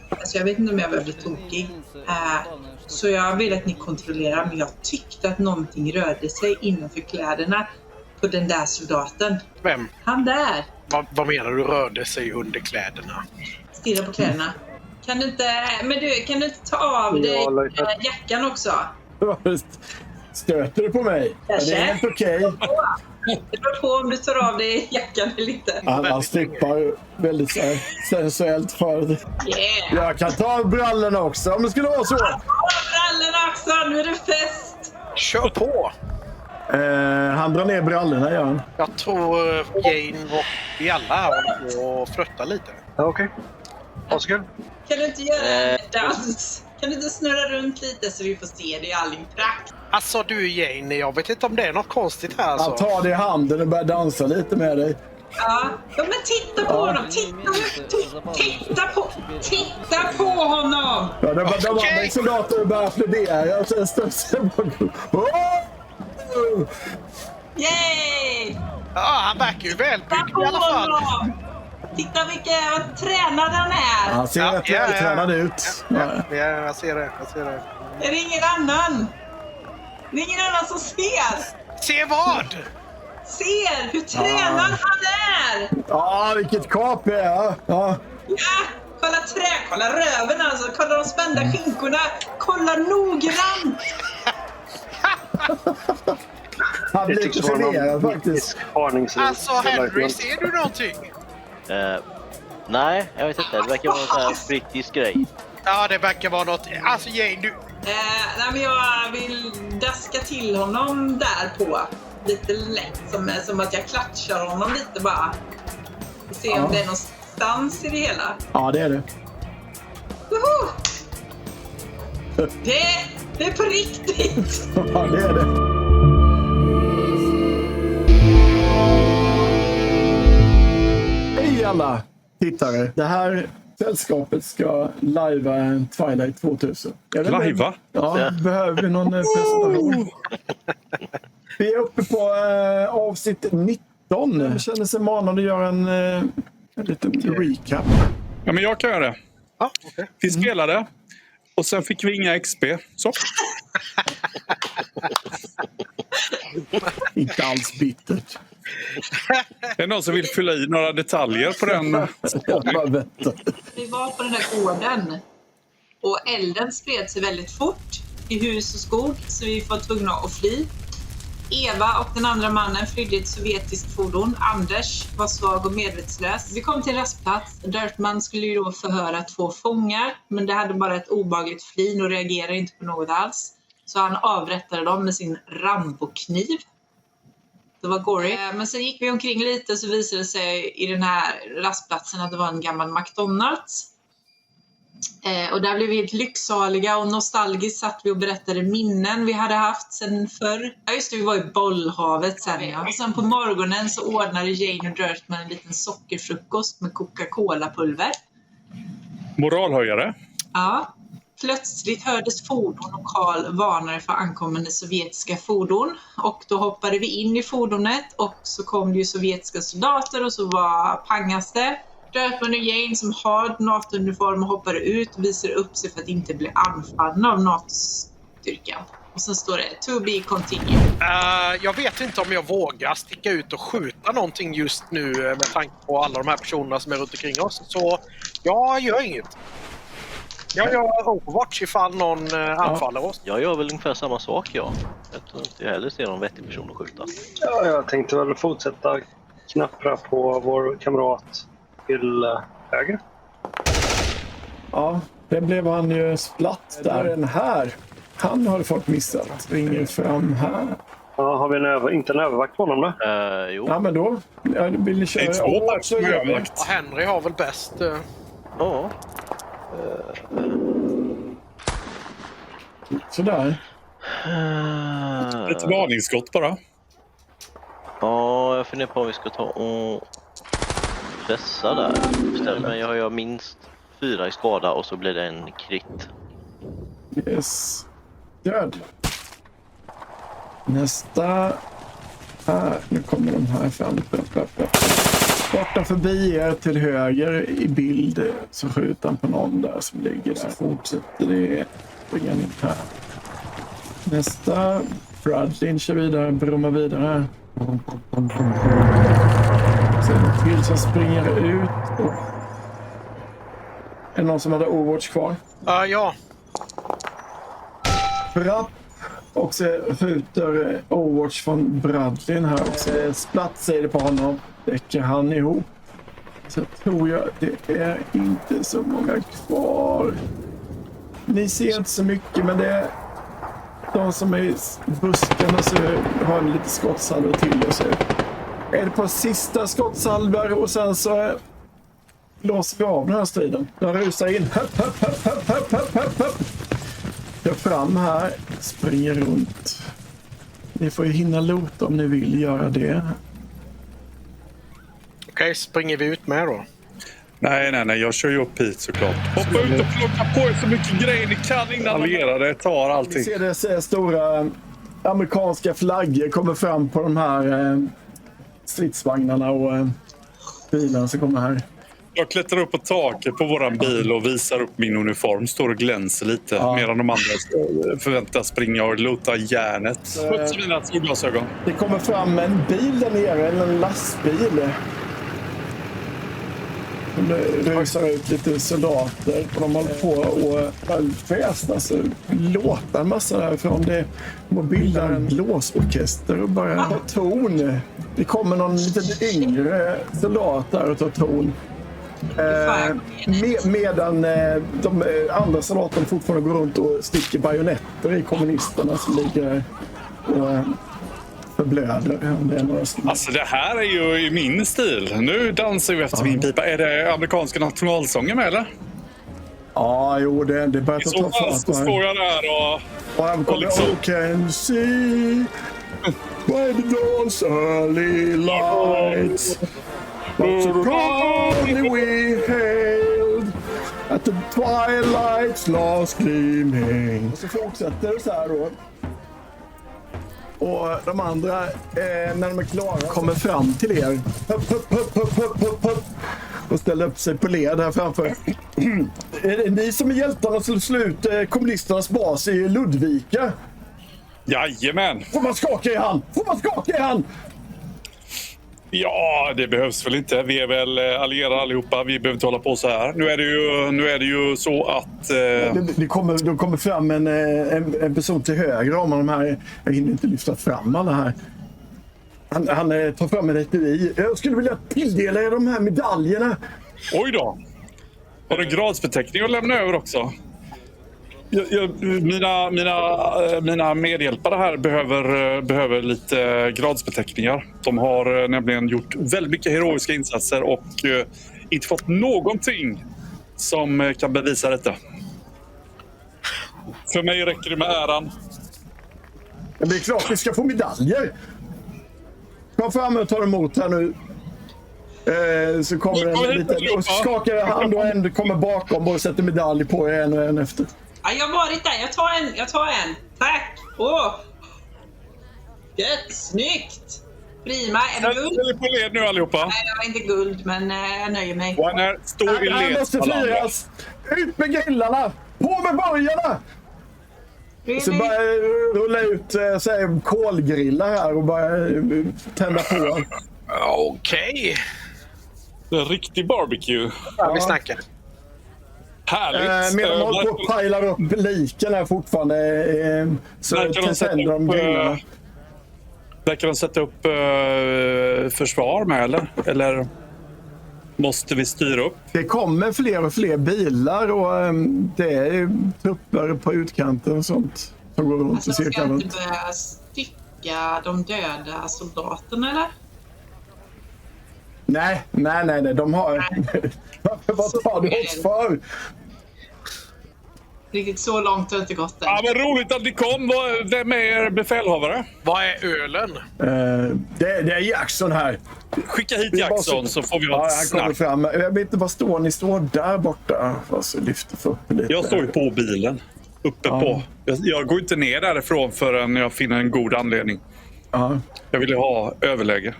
Alltså jag vet inte om jag börjar bli tokig. Så jag vill att ni kontrollerar, men jag tyckte att någonting rörde sig innanför kläderna på den där soldaten. Vem? Han där. Vad menar du rörde sig under kläderna? Stirra på kläderna. Kan du inte ta av dig jackan också? Stöter du på mig? Kanske. Det är helt okej. Det beror på om du tar av dig jackan eller inte. Han strippar väldigt sensuellt för det. Yeah. Jag kan ta av brallorna också om det skulle vara så. Ta av brallorna också, nu är det fest! Kör på! Han drar ner brallorna, gör han. Jag tror Jane och vi alla håller på att frötta lite. Okej. Varsågod. Kan du inte göra en dans? Kan du inte snurra runt lite så vi får se det i all din prakt? Alltså du Jane, jag vet inte om det är något konstigt här alltså. Han tar dig i handen och börjar dansa lite med dig. Ja, men titta på honom! Titta på honom! Ja, de andra soldater börjar applådera och sen står Yay! Ja, han verkar ju välbyggd i alla fall. Titta vilken tränad han är! Han ser rätt vältränad ut. Ja, jag ser det. Är det ingen annan? Det är ingen annan som ser! Se vad? Ser hur tränad han är! Ja, vilket kap det är. Ja. Kolla röven alltså, kolla de spända skinkorna, kolla noggrant! Han blir lite förvirrad faktiskt. Alltså Henry, ser du någonting? Nej, jag vet inte. Det verkar vara en sån här brittisk grej. Ja, det verkar vara något. Alltså Jane, du... Nej, men jag vill daska till honom där på. Lite lätt, som att jag klatschar honom lite bara. Och se om det är någonstans i det hela. Ja, det är det. Woho! Det är på riktigt! Ja, det är det. Hej alla tittare! Det här sällskapet ska livea en Twilight 2000. Livea? Ja, behöver vi någon presentation? Vi är uppe på avsnitt 19. Jag känner sig manad att göra en liten recap. Ja, men jag kan göra det. Ja, okay. Vi spelade och sen fick vi inga XP. Så. Inte alls bittert. Är det någon som vill fylla i några detaljer på den? Vi var på den här gården och elden spred sig väldigt fort i hus och skog, så vi var tvungna att fly. Eva och den andra mannen flydde ett sovjetiskt fordon. Anders var svag och medvetslös. Vi kom till en rastplats. Dirtman skulle ju då förhöra 2 fångar, men det hade bara ett obehagligt flin och reagerade inte på något alls. Så han avrättade dem med sin Rambo-kniv. Det var gory. Men sen gick vi omkring lite, så visade det sig i den här rastplatsen att det var en gammal McDonald's. Och där blev vi helt lycksaliga och nostalgiskt satt vi och berättade minnen vi hade haft sen förr. Ja just det, vi var i bollhavet sen. Ja. Och sen på morgonen så ordnade Jane och Dirtman en liten sockerfrukost med Coca-Cola-pulver. Moralhöjare. Ja. Plötsligt hördes fordon och Karl varnade för ankommande sovjetiska fordon. Och då hoppade vi in i fordonet och så kom det ju sovjetiska soldater och så var pangaste. Dirtman och Jane som har NATO-uniform hoppade ut och visade upp sig för att inte bli anfallna av NATO-styrkan. Och sen står det to be continued. Jag vet inte om jag vågar sticka ut och skjuta någonting just nu med tanke på alla de här personerna som är runt omkring oss. Så jag gör inget. Jag gör Overwatch ifall någon anfaller oss. Jag gör väl ungefär samma sak, ja. Jag tror inte jag heller ser någon vettig person att skjuta. Ja, jag tänkte väl fortsätta knappra på vår kamrat till höger. Ja, det blev han ju splatt där. Den här. Han har fått missat. Ringer fram här. Ja, har vi inte en övervakt på honom då? Jo. Ja, men då. Vill ni köra? Det är 2 tack som övervakt. Och Henry har väl bäst... Ja. Sådär. Ett varningsskott bara. Ja, jag funderar på om vi ska ta och pressa där. Men jag har minst 4 i skada och så blir det en krit. Yes. Död. Nästa. Här. Nu kommer de här fram. Borta förbi er till höger i bild så skjuter han på någon där som ligger där. Så fortsätter det springa in här. Nästa Bradley kör vidare, brummar vidare. Sen till som springer ut. Och... Är det någon som hade Overwatch kvar? Ja. Brapp. Och så skjuter Overwatch från Bradley här också. Splatt säger det på honom. Väcker han ihop. Så tror jag det är inte så många kvar. Ni ser inte så mycket, men det är de som är i busken och så har en lite skottsalver till och så är det på sista skottsalver och sen så låser vi av den här striden. De rusar in. Hopp. Jag fram här, springer runt. Ni får ju hinna lota om ni vill göra det. Okej, springer vi ut med då? Nej, jag kör ju upp hit såklart. Hoppa ut och plocka på er så mycket grejer ni kan innan allierade tar Vi allting. ser det stora amerikanska flaggor kommer fram på de här stridsvagnarna och bilarna som kommer här. Jag klättrar upp på taket på våran bil och visar upp min uniform. Står och glänser lite medan de andra förväntas springa och lota järnet. Puts mina solglasögon. Det kommer fram en bil där nere, eller en lastbil. De rusar ut lite soldater och de håller på och fräsnar så låtar en massa därifrån. Det bildar en blåsorkester och bara ha ton. Det kommer någon lite yngre soldat där och tar ton. Medan de andra soldaterna fortfarande går runt och sticker bajonetter i kommunisterna som ligger och förblöder. Alltså det här är ju i min stil. Nu dansar vi efter min pipa. Är det amerikanska nationalsången med eller? Ja, jo, det börjar I så fall så står jag där och liksom... You can see by the dawn's early lights but so proudly we hailed at the twilight's last gleaming. Och så fortsätter det så här då. Och de andra, när de är klara, kommer fram till er. Hopp. Och ställer upp sig på led här framför. Är det ni som är hjältarna som slår ut kommunisternas bas i Ludvika? Jajamän! Får man skaka i hand? Ja, det behövs väl inte. Vi är väl allierade allihopa. Vi behöver inte hålla på så här. Nu är det ju så att... Det kommer fram en person till höger om de här. Jag hinner inte lyfta fram alla här. Han tar fram en etui. Jag skulle vilja tilldela er de här medaljerna. Oj då! Har du gradsbeteckning att lämna över också? Mina medhjälpare här behöver lite gradsbeteckningar. De har nämligen gjort väldigt mycket heroiska insatser och inte fått någonting som kan bevisa detta. För mig räcker det med äran. Men det är klart vi ska få medaljer. Kom fram och ta emot här nu. Så kommer en liten och skakar hand och en kommer bakom och sätter medalj på er en och en efter. Ja, jag har varit där. Jag tar en. Tack. Gött. Snyggt. Prima. Är det guld? Jag är på led nu allihopa. Nej, det var inte guld, men jag nöjer mig. Och han är stor i led. Han måste firas. Ut med grillarna. På med borgarna. Så bara rulla ut kolgrillar här och bara tända på. Okej. En riktig barbecue. Ja, vi snackar. Härligt. Medan de håller på och pajlar upp liken här fortfarande. Så tänder de grillarna. Där kan de sätta upp försvar med eller måste vi styra upp? Det kommer fler och fler bilar och det är trupper på utkanten och sånt som går runt och cirklar runt. Ska inte börja stycka de döda soldaterna eller? Nej, de har... Vad tar du oss för? Riktigt så långt har det inte gått än. Ja, men roligt att ni kom. Vem är er befälhavare? Vad är ölen? Det är Jackson här. Skicka hit Jackson så får vi ha ett han snack. kommer fram. Jag vet inte var ni står där borta. Alltså, lyfter för upp lite. Jag står ju på bilen. Uppe på. Jag går inte ner därifrån förrän jag finner en god anledning. Ja. Jag vill ha överläge.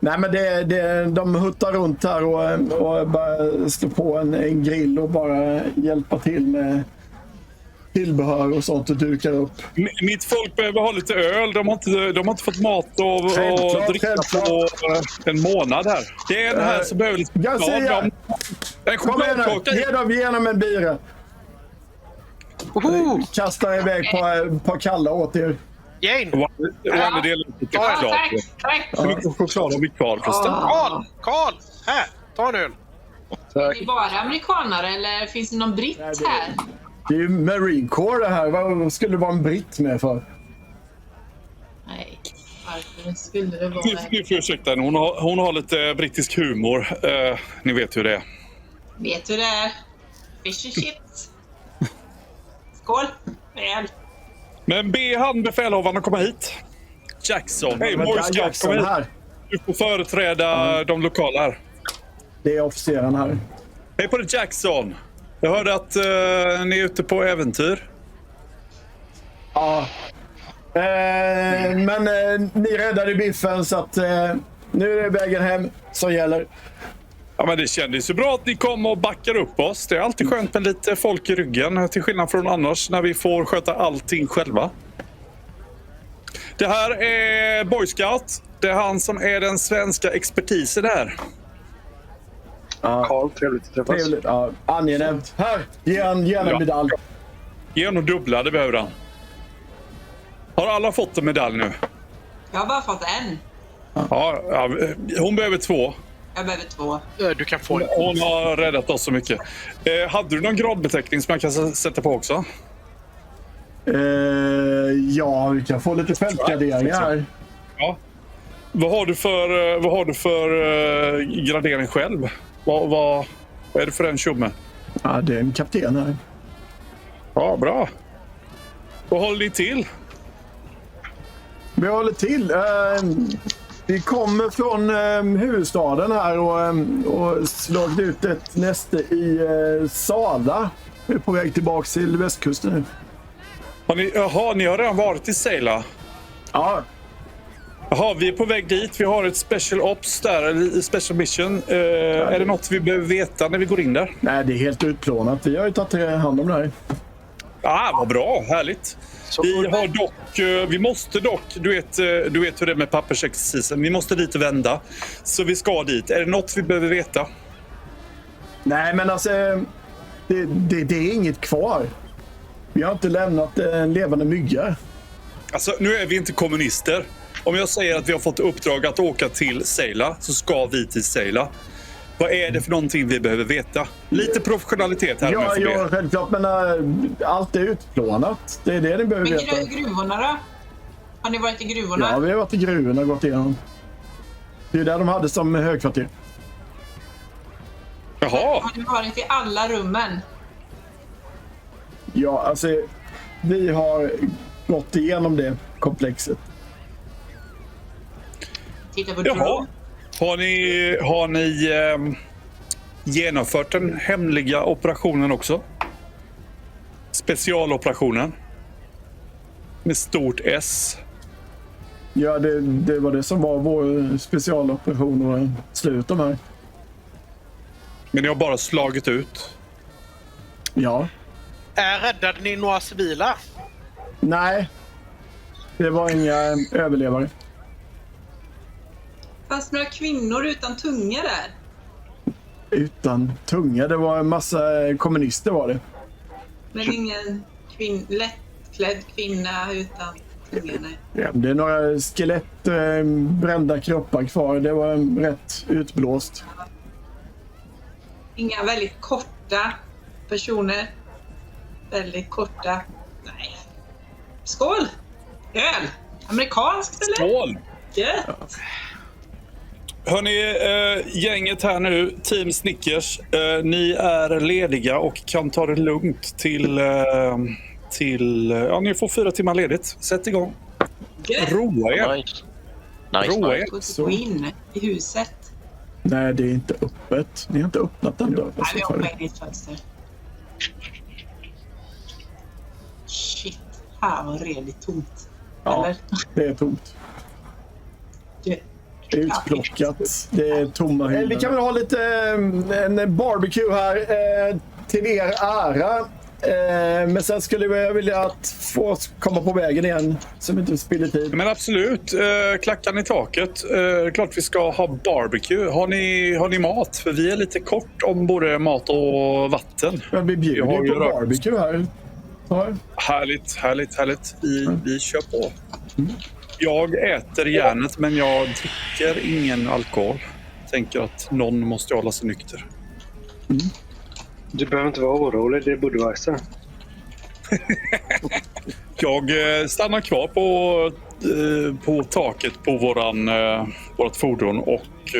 Nej, men de huttar runt här och bara slå på en grill och bara hjälpa till med tillbehör och sånt och dukar upp. Mitt folk behöver ha lite öl. De har inte fått mat och dricka på en månad här. Det är en här som behöver lite Garcia! En Kom igen nu! Ge dem en bira. Kastar iväg på ett par kalla åt er. Jane! En del lite choklad. Tack. Hur mycket choklad har vi kvar förresten? Karl! Här, ta en öl. Är ni bara amerikanare eller finns det någon britt här? Det är ju Marine Corps det här. Vad skulle det vara en britt med för? Nej, varför skulle det vara... Ni får ursäkta henne. Hon har lite brittisk humor. Ni vet hur det är. Vet du det är? Fish and chips. Skål! Väl. Men be han befälhavaren att komma hit. Jackson. Hej, Boy Scout, Jackson kom hit. här. Du får företräda de lokala här. Det är officeren här. Hej på dig, Jackson. Jag hörde att ni är ute på äventyr. Ja. Men ni räddade biffen så att nu är det vägen hem som gäller. Ja, men det kändes ju bra att ni kom och backar upp oss. Det är alltid skönt med lite folk i ryggen. Till skillnad från annars när vi får sköta allting själva. Det här är Boy Scout. Det är han som är den svenska expertisen här. Ja. Carl, trevligt att träffas. Trevligt. Ja, angenämt. Här, ge han gärna medalj. Ge honom dubbla, det behöver han. Har alla fått en medalj nu? Jag har bara fått en. Ja, hon behöver 2. Jag behöver 2. Du kan få en. Hon har räddat oss så mycket. Hade du någon gradbeteckning som jag kan sätta på också? Ja, vi kan få lite fältgraderingar här. Ja. Vad har du för gradering själv? Vad är det för en tjomme? Ja, det är en kapten här. Ja, bra. Vad håller ni till? Vi håller till. Vi kommer från huvudstaden här och slagit ut ett näste i Sala. Vi är på väg tillbaka till västkusten nu. Ni har redan varit i Sala? Ja. Jaha, vi är på väg dit. Vi har ett special ops där, eller special mission. Är det något vi behöver veta när vi går in där? Nej, det är helt utplånat. Vi har ju tagit hand om det här. Vad bra. Härligt. Vi måste dock, du vet hur det är med pappersexercisen. Vi måste dit och vända. Så vi ska dit. Är det något vi behöver veta? Nej, men alltså, det är inget kvar. Vi har inte lämnat en levande mygga. Alltså, nu är vi inte kommunister. Om jag säger att vi har fått uppdrag att åka till Sala, så ska vi till Sala. Vad är det för någonting vi behöver veta? Lite professionalitet här. Ja, självklart, men allt är utplånat. Det är det ni behöver veta. Men gruvorna då? Har ni varit i gruvorna? Ja, vi har varit i gruvorna och gått igenom. Det är där de hade som högkvarter. Jaha. Har ni varit i alla rummen? Ja, alltså, vi har gått igenom det komplexet. Titta på Jaha. Har ni genomfört den hemliga operationen också? Specialoperationen? Med stort S. Ja, det var det som var vår specialoperation och slut de här. Men ni har bara slagit ut? Ja. Räddade ni några civila? Nej. Det var inga överlevare. Fanns några kvinnor utan tunga där? Utan tunga? Det var en massa kommunister var det. Men ingen lättklädd kvinna utan tunga, nej. Ja, det är några skelett, brända kroppar kvar. Det var rätt utblåst. Inga väldigt korta personer. Väldigt korta. Nej. Skål! Öl! Amerikanskt eller? Skål! Gött! Hörrni, gänget här nu, Team Snickers, ni är lediga och kan ta det lugnt till ni får 4 timmar ledigt. Sätt igång. Gött! Roa er. Nice. Roa er. Gå in i huset. Nej, det är inte öppet. Ni har inte öppnat den dörren. Nej, vi hoppar in i ett fönster. Shit, här var redigt tomt. Ja, Eller? det är tomt. utplockat. Det är tomma hyllor. Vi kan väl ha lite en barbecue här till er ära. Men sen skulle vi vilja att få oss komma på vägen igen så vi inte spiller tid. Men absolut, klackan i taket. Klart vi ska ha barbecue. Har ni mat? För vi är lite kort om både mat och vatten. Men vi bjuder ju på barbecue här. Ja. Härligt. Vi kör på. Jag äter järnet men jag dricker ingen alkohol. Tänker att någon måste hålla sig nykter. Du behöver inte vara orolig, det är Budweiser. Jag stannar kvar på taket på vårt fordon och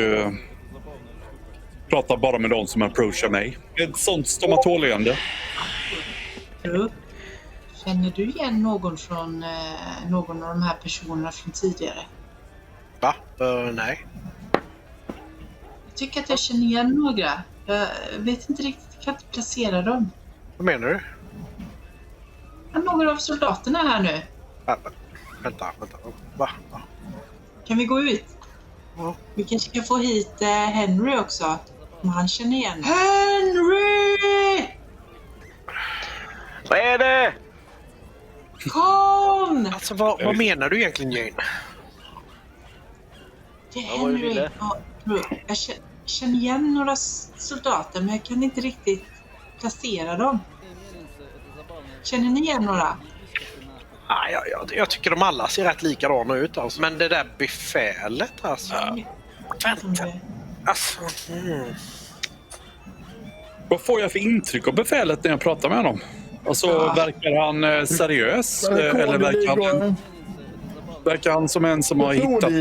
pratar bara med de som approachar mig. Ett sånt stomatolleende. Känner du igen någon från någon av de här personerna från tidigare? Va? Nej. Jag tycker att jag känner igen några. Jag vet inte riktigt, jag kan inte placera dem. Vad menar du? Några av soldaterna här nu. Vänta. Va? Kan vi gå ut? Ja. Vi kanske kan få hit Henry också. Om han känner igen. Henry! Vad är det? Kom! Alltså vad menar du egentligen, Jane? Det är Ja, vad du Henry. ville. Ja, jag känner igen några soldater men jag kan inte riktigt placera dem. Känner ni igen några? Jag tycker de alla ser rätt likadana ut alltså. Men det där befälet alltså. Vänta. Alltså. Vad får jag för intryck av befälet när jag pratar med honom? Alltså, verkar han seriös? Eller verkar han som en som har hittat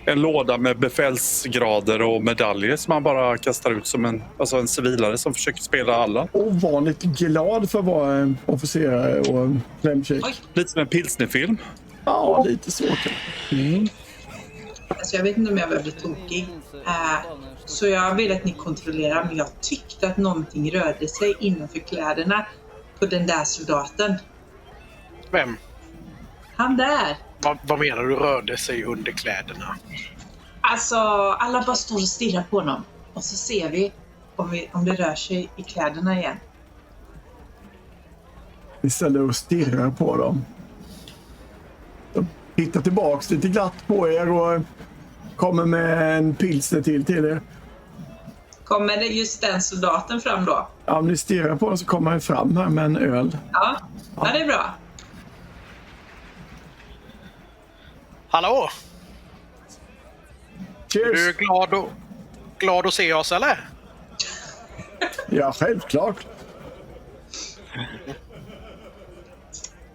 en låda med befälsgrader och medaljer som han bara kastar ut som en civilare som försöker spela alla? Ovanligt glad för att vara en officerare och en klämkäck. Lite som en pilsnerfilm. Ja, lite så. Alltså jag vet inte om jag bli tokig. Så jag vill att ni kontrollerar, men jag tyckte att någonting rörde sig innanför kläderna på den där soldaten. Vem? Han där. Vad menar du rörde sig under kläderna? Alltså alla bara står och stirrar på honom. Och så ser vi om det rör sig i kläderna igen. Vi ställer och stirrar på dem. De tittar tillbaks lite glatt på er och kommer med en pilsner till er. Kommer det just den soldaten fram då? Ja, om ni stirrar på dem så kommer han fram här med en öl. Ja, det är bra. Hallå? Cheers! Är du glad att se oss eller? Ja, självklart.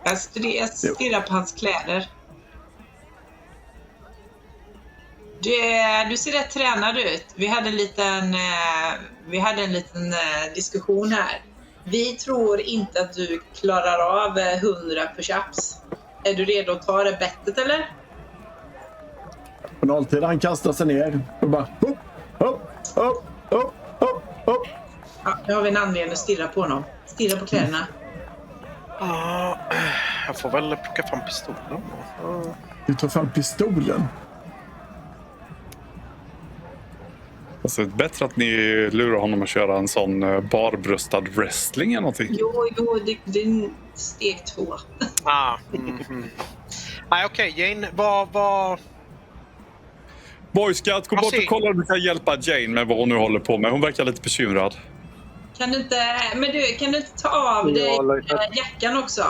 Jag stirrar på hans kläder. Du ser rätt tränad ut. Vi hade en liten diskussion här. Vi tror inte att du klarar av 100 push-ups. Är du redo att ta det bettet eller? På nolltid han kastar sig ner och bara upp. Ja, nu har vi en anledning att stirra på honom. Stirra på kläderna. Ja, jag får väl plocka fram pistolen. Du tar fram pistolen. Alltså, det är bättre att ni lurar honom att köra en sån barbröstad wrestling eller någonting. Jo, det är steg 2. Nej, okej, Jane, vad... Boy Scout, gå bort och kolla om du kan hjälpa Jane med vad hon nu håller på med. Hon verkar lite bekymrad. Kan du inte ta av dig jackan också?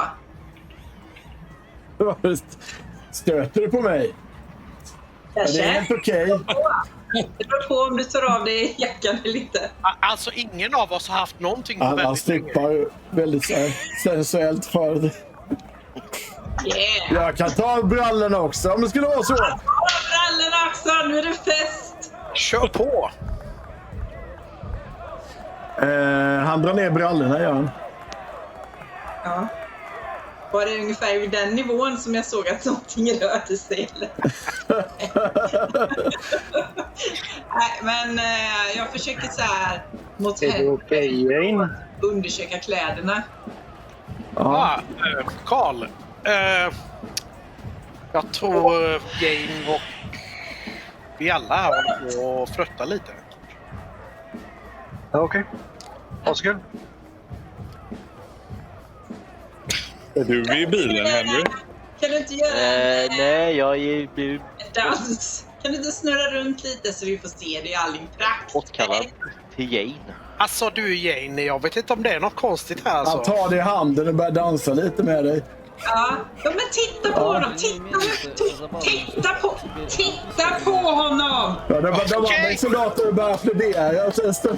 Stöter du på mig? Kanske. Det är helt okej. Det beror på om du tar av dig jackan eller inte. Alltså, ingen av oss har haft någonting på Han väldigt strippar väldigt sensuellt för det. Yeah. Jag kan ta av brallorna också om det skulle vara så. Ta av brallorna också, nu är det fest. Kör på! Han drar ner brallorna, gör han. Ja. Var det ungefär vid den nivån som jag såg att någonting rörde sig? Nej, men jag försöker så här mot Jane? undersöka kläderna. Ja. Carl. Jag tror Jane och Vi alla håller på och fröttar lite. Ja, okej. Ha så kul. Är du i bilen, Henry? Kan du inte göra en Nej, jag är ju dans? Kan du inte snurra runt lite så vi får se det i all din prakt? bortkallad till Jane. Alltså du Jane, jag vet inte om det är något konstigt här alltså. Han tar dig i handen och börjar dansa lite med dig. Ja, men titta på honom! Titta på honom! Ja, de andra Okej. soldaterna börjar applådera och sen står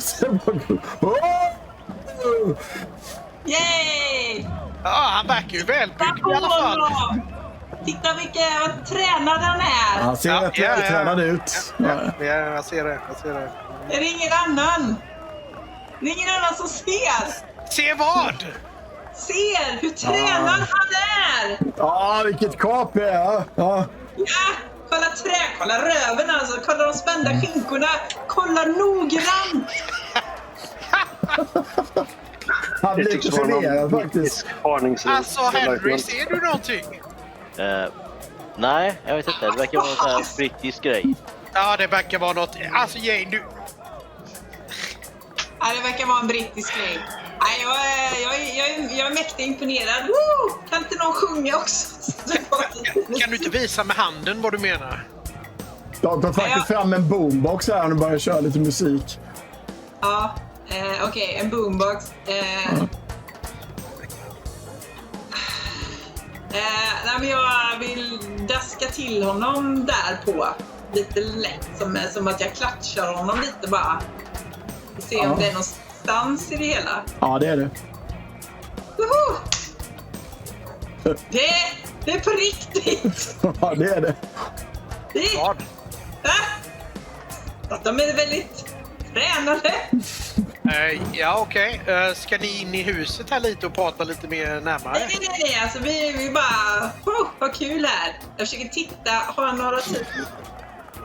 Yay! Ja, han verkar ju välbyggd Titta på i alla fall. honom! Titta vilken tränad han är! Han ser rätt vältränad ut. Ja. Ja, jag ser det. Är det ingen annan? Det är ingen annan som ser! Se vad? Ser hur tränad han är! Ja, vilket kap det är. Ja. Ja, kolla röven alltså, kolla de spända skinkorna, kolla noggrant! Han Det blir tycks lite vara förvirrad någon faktiskt. parningsris. Alltså Henry, ser du någonting? Nej, jag vet inte. Det verkar vara en sån här brittisk grej. Ja, det verkar vara något. Alltså Jane, du... Ja, det verkar vara en brittisk grej. Nej, jag är mäktigt imponerad. Woo! Kan inte någon sjunga också? Kan du inte visa med handen vad du menar? De tar faktiskt fram en boombox här och börjar köra lite musik. Ja, okej, en boombox. Nej, men jag vill daska till honom där på. Lite lätt, som att jag klatschar honom lite bara. Vi ser om det är någonstans i det hela. Ja, det är det. Woho! Det är på riktigt! Ja, det är det. Vad? Att de är väldigt tränade. Ja, okej. Ska ni in i huset här lite och prata lite mer närmare? Nej. Alltså vi bara... vad kul här. Jag försöker titta. Har han några tid?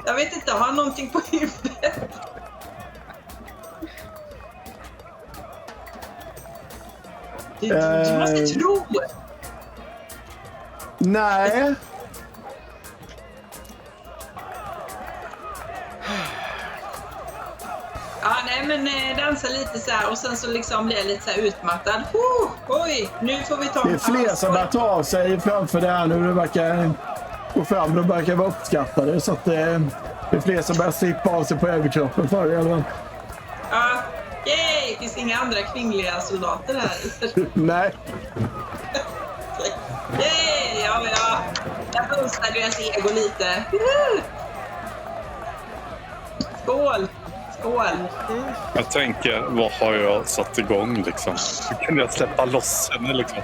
Jag vet inte. Har han någonting på huvudet? Du måste tro. Nej. Ja, nej men dansa lite så här och sen så liksom blir jag lite så här utmattad. Oj, nu får vi ta... Det är fler som börjar ta av sig framför det här nu. Det verkar gå fram. De verkar vara uppskattade. Så att det är fler som börjar slippa av sig på överkroppen för det. Ja, yay! Finns inga andra kvinnliga soldater här? Nej. Yay! Ja. Jag boostar deras ego lite. Woohoo! Skål! Jag tänker, vad har jag satt igång liksom? Hur kunde jag släppa loss henne liksom?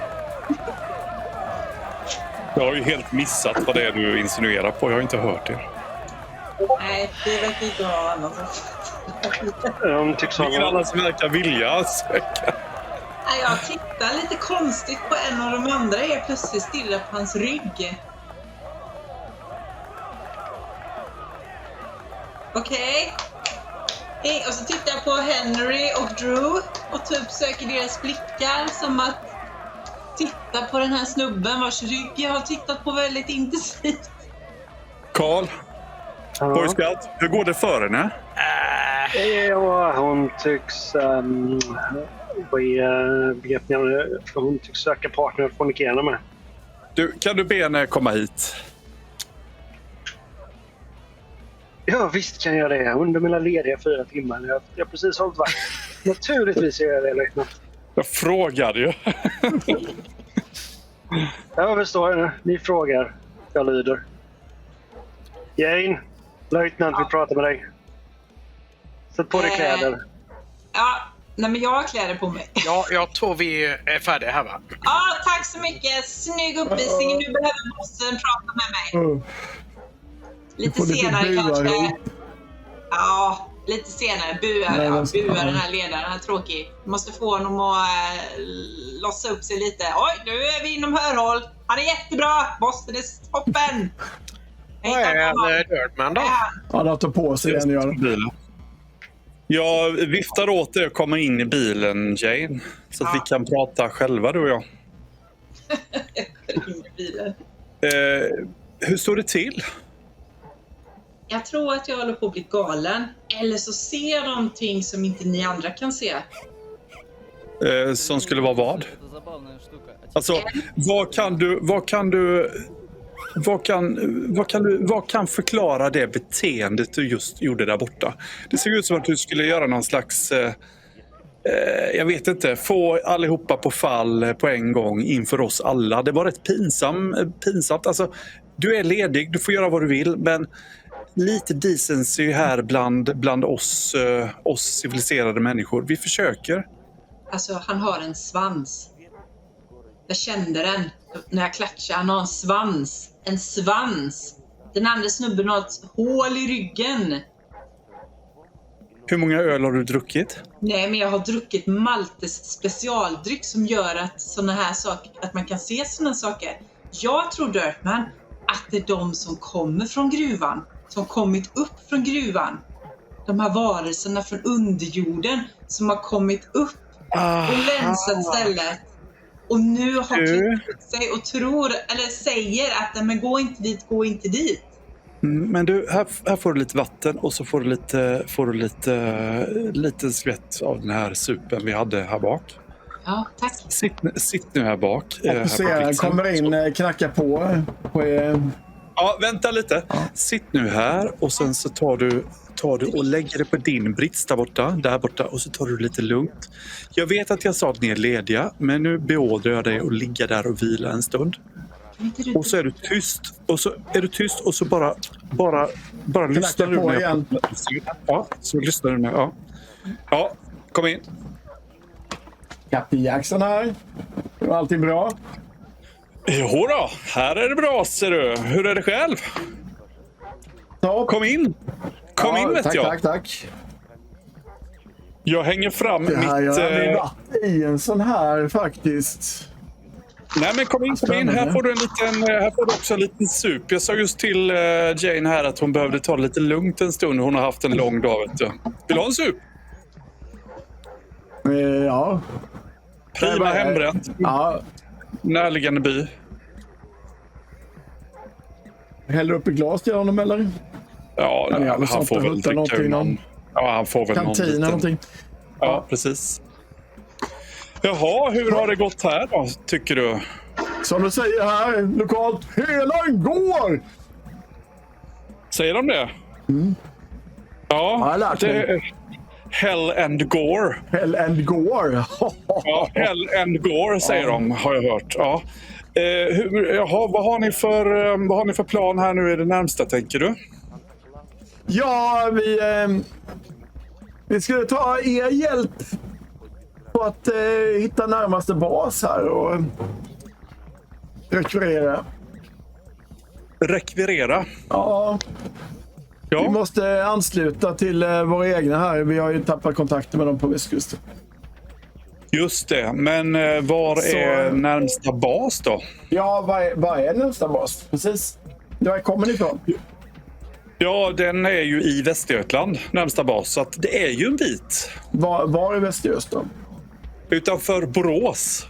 Jag har ju helt missat vad det är du insinuerar på. Jag har inte hört det. Nej, det verkar inte vara annat. De tycks ha Ingen annan som verkar vilja söka. Nej, jag tittar lite konstigt på en av de andra. Jag plötsligt stirrar på hans rygg. Okej. Och så tittar jag på Henry och Drew och typ söker deras blickar som att titta på den här snubben vars rygg jag har tittat på väldigt intensivt. Karl, Boy Scout, hur går det för henne? Ja, hon tycks... hon tycks söka partner att fornikera med. Du, kan du be henne komma hit? Ja, visst kan jag det. Under mina lediga 4 timmar. Jag har precis hållit vakt. Naturligtvis gör jag det, löjtnant. Jag frågade ju. Jag förstår det. Ni frågar. Jag lyder. Jane, löjtnant vill prata med dig. Sätt på dig kläder. Ja, nej men jag har kläder på mig. Ja, jag tror vi är färdiga här va? Ja, tack så mycket. Snygg uppvisning. Nu behöver bossen prata med mig. Lite senare kanske. Ja, lite senare. Buar den här ledaren. Han är tråkig. Måste få honom att lossa upp sig lite. Oj, nu är vi inom hörhåll. Han är jättebra. Bossen är toppen. Vad är Dirtman då? Ja, de tar på sig den gör. Jag viftar åt dig och kommer in i bilen, Jane. Så att vi kan prata själva, du och jag. In i bilen. Hur står det till? Jag tror att jag håller på att bli galen. Eller så ser jag någonting som inte ni andra kan se. Som skulle vara vad? Alltså, vad kan förklara det beteendet du just gjorde där borta? Det ser ut som att du skulle göra någon slags, jag vet inte, få allihopa på fall på en gång inför oss alla. Det var rätt pinsamt. Alltså, du är ledig, du får göra vad du vill, men lite decency här bland oss civiliserade människor. Vi försöker. Alltså, han har en svans. Jag kände den när jag klatschade. Han har en svans. En svans. Den andra snubben har ett hål i ryggen. Hur många öl har du druckit? Nej, men jag har druckit Maltes specialdryck som gör att såna här saker, att man kan se såna saker. Jag tror, Dirtman, att det är de som kommer från gruvan. Som kommit upp från gruvan. De här varelserna från underjorden som har kommit upp och länsat stället. Och nu har klickat sig och tror, eller säger att men gå inte dit. Men du, här får du lite vatten och så får du lite skvätt av den här supen vi hade här bak. Ja, tack. Sitt nu här bak. Officeraren kommer in, knackar på. Ja, vänta lite. Sitt nu här och sen så tar du och lägger det på din brits där borta och så tar du lite lugnt. Jag vet att jag sa att ni är lediga, men nu beordrar jag dig att ligga där och vila en stund. Och så är du tyst och så bara lyssnar du på igen. Ja, så lyssnar du nu. Ja, kom in. Captain Jackson här. Är allting bra? Jo då, här är det bra, ser du. Hur är det själv? Kom in. Kom in, vet jag. Tack. Jag hänger fram Jag har varit i en sån här faktiskt. Nej, men kom in. Här får du också en liten sup. Jag sa just till Jane här att hon behövde ta det lite lugnt en stund. Hon har haft en lång dag, vet du. Vill du ha en sup? Ja. Prima hembränt. Ja. Närliggande by. Häller upp i glas till honom, eller? Ja, han får väl dricka ur någon. Ja, han får väl kantin eller någonting. Ja, precis. Jaha, hur har det gått här då, tycker du? Som du säger här, lokalt, hela går! Säger de det? Mm. Ja, det är Hell and Gore. Hell and Gore? Ja, Hell and Gore säger de, har jag hört. Ja. Vad har ni för plan här nu i det närmsta, tänker du? Ja, vi skulle ta er hjälp på att hitta närmaste bas här och rekvirera. Rekvirera? Ja. Vi måste ansluta till våra egna här. Vi har ju tappat kontakten med dem på västkusten. Just det, men var är närmsta bas då? Ja, var är närmsta bas? Precis. Var kommer ni ifrån? Ja, den är ju i Västergötland, närmsta bas. Så att det är ju en bit. Var i Västergötland? Utanför Borås.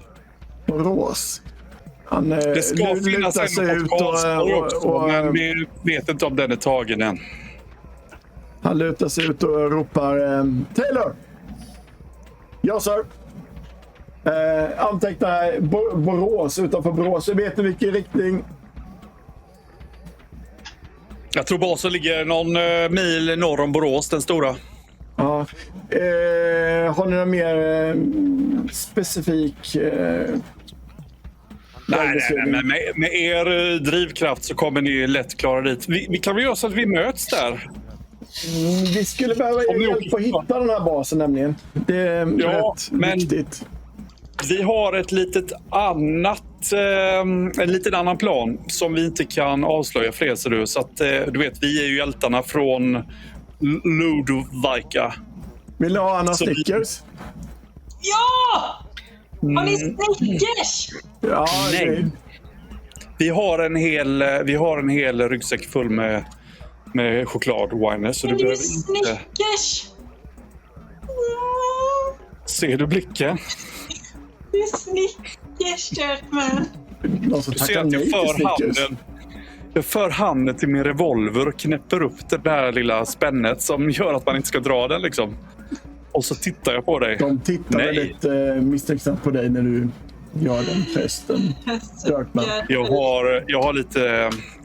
Borås? Det ska finnas en Karlsborg också, men vi vet inte om den är tagen än. Han lutar sig ut och ropar Taylor! Ja, sir. Anteckna Borås, utanför Borås. Jag vet inte vilken riktning. Jag tror basen ligger någon mil norr om Borås, den stora. Ja. Har ni någon mer specifik... Nej, men med er drivkraft så kommer ni lätt klara dit. Vi kan väl göra så att vi möts där. Vi skulle behöva hjälp att hitta den här basen nämligen. Det är rätt viktigt. Vi har ett litet en liten annan plan som vi inte kan avslöja fler, så att du vet, vi är ju hjältarna från Ludovika. Vill du ha Anna Snickers? Ja! Har ni Snickers? Ja, nej. Vi har en hel ryggsäck full med choklad och winer, så du behöver inte... Snickers! Ser du blicken? Det är Snickers, Dirtman. Du ser att jag för handen. Jag för handen till min revolver och knäpper upp det där lilla spännet som gör att man inte ska dra den liksom. Och så tittar jag på dig. De tittar Nej. väldigt misstänksamt på dig när du gör den gesten. Björkman. Jag har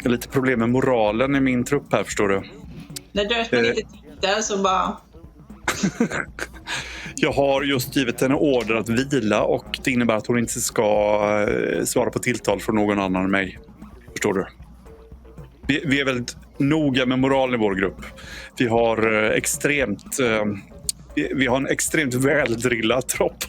lite problem med moralen i min trupp här, förstår du. När Dirtman inte tittar så bara... Jag har just givit henne order att vila och det innebär att hon inte ska svara på tilltal från någon annan än mig. Förstår du? Vi är väldigt noga med moralen i vår grupp. Vi har en extremt väldrillad tropp.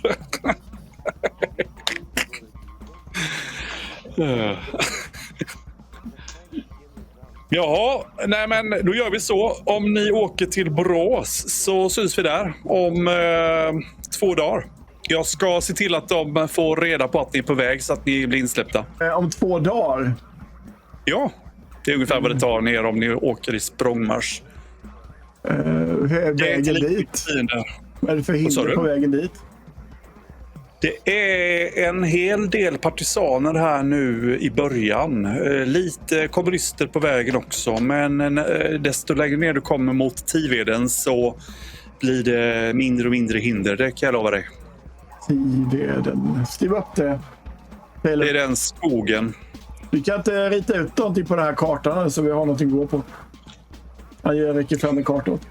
Jaha, nej men då gör vi så. Om ni åker till Borås så syns vi där om 2 dagar. Jag ska se till att de får reda på att ni är på väg så att ni blir insläppta. Om 2 dagar? Ja, det är ungefär vad det tar ner om ni åker i språngmarsch. Hur är vägen dit? Vad är det för hinder på vägen dit? Det är en hel del partisaner här nu i början. Lite kommunister på vägen också. Men desto längre ner du kommer mot Tiveden så blir det mindre och mindre hinder. Det kan jag lova dig. Tiveden. Skriv upp det. Det är den skogen. Vi kan inte rita ut någonting på den här kartan så vi har någonting att gå på. Jag räcker fram en karta åt.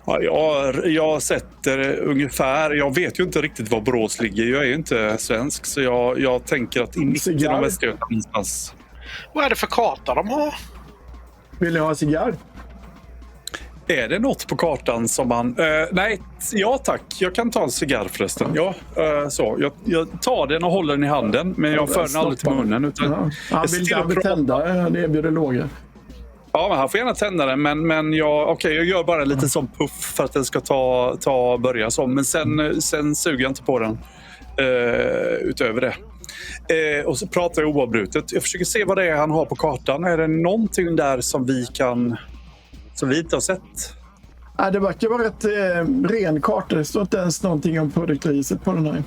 Ja, jag sätter ungefär... Jag vet ju inte riktigt var Borås ligger. Jag är ju inte svensk så jag tänker att i mitten av Västergötland någonstans. Vad är det för karta de har? Vill ni ha en cigarr? Är det något på kartan som man... nej, ja tack. Jag kan ta en cigarr förresten. Ja, så. Jag tar den och håller den i handen. Men jag för den aldrig till munnen. Utan Han vill tända. Han erbjuder låga. Ja, men han får gärna tända den. Men jag gör bara en liten sån puff för att den ska börja så. Men sen suger jag inte på den utöver det. Och så pratar jag oavbrutet. Jag försöker se vad det är han har på kartan. Är det någonting där som vi inte har sett? Nej, det verkar vara rätt ren karta. Det står inte ens någonting om produktriset på den här.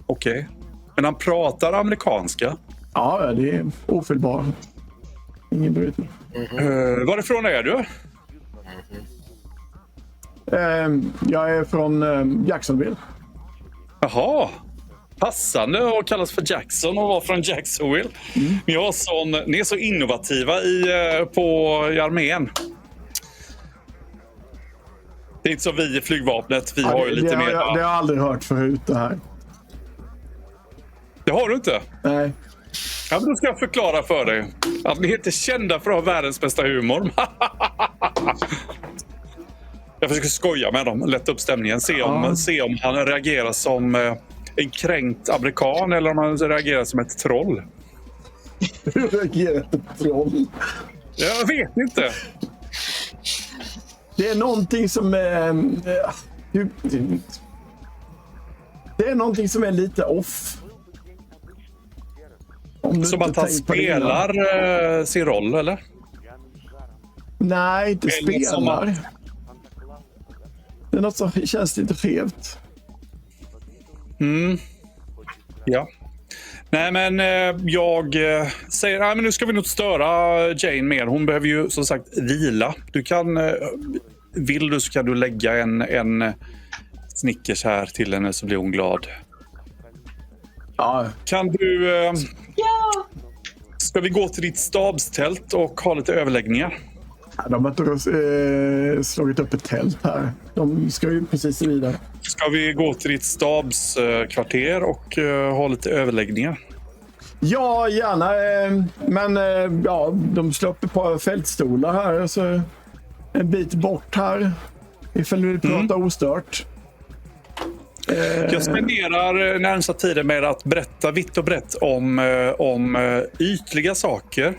Okej. Men han pratar amerikanska? Ja, det är ofelbart. Ingen brytning. Varifrån är du? Jag är från Jacksonville. Jaha. Passande att kallas för Jackson och vara från Jacksonville. Ni är så innovativa i armén. Det är inte som vi i flygvapnet. Vi har ju lite mer... Det har jag aldrig hört förut det här. Det har du inte? Nej. Ja, men då ska jag förklara för dig. Att ni är inte kända för att ha världens bästa humor. Jag försöker skoja med dem, lätta upp stämningen. Se om han reagerar som en kränkt amerikan eller om han reagerar som ett troll. Hur reagerar ett troll? Jag vet inte. Det är någonting som det är någonting som är lite off. Som att han spelar sin roll, eller? Nej, inte spelar. Det är något som känns lite skevt. Ja. Nej, men jag säger nej, men nu ska vi nog störa Jane mer. Hon behöver ju som sagt vila. Du kan, vill du så kan du lägga en Snickers här till henne så blir hon glad. Ja. Kan du... Ja! Ska vi gå till ditt stabstält och ha lite överläggningar? Ja, de har inte slagit upp ett tält här. De ska ju precis vidare. Ska vi gå till ditt stabskvarter och ha lite överläggningar? Ja, gärna. Men ja, de slår upp ett par fältstolar här. Så en bit bort här. Ifall vi pratar ostört. Jag spenderar närmsta tiden med att berätta vitt och brett om ytliga saker.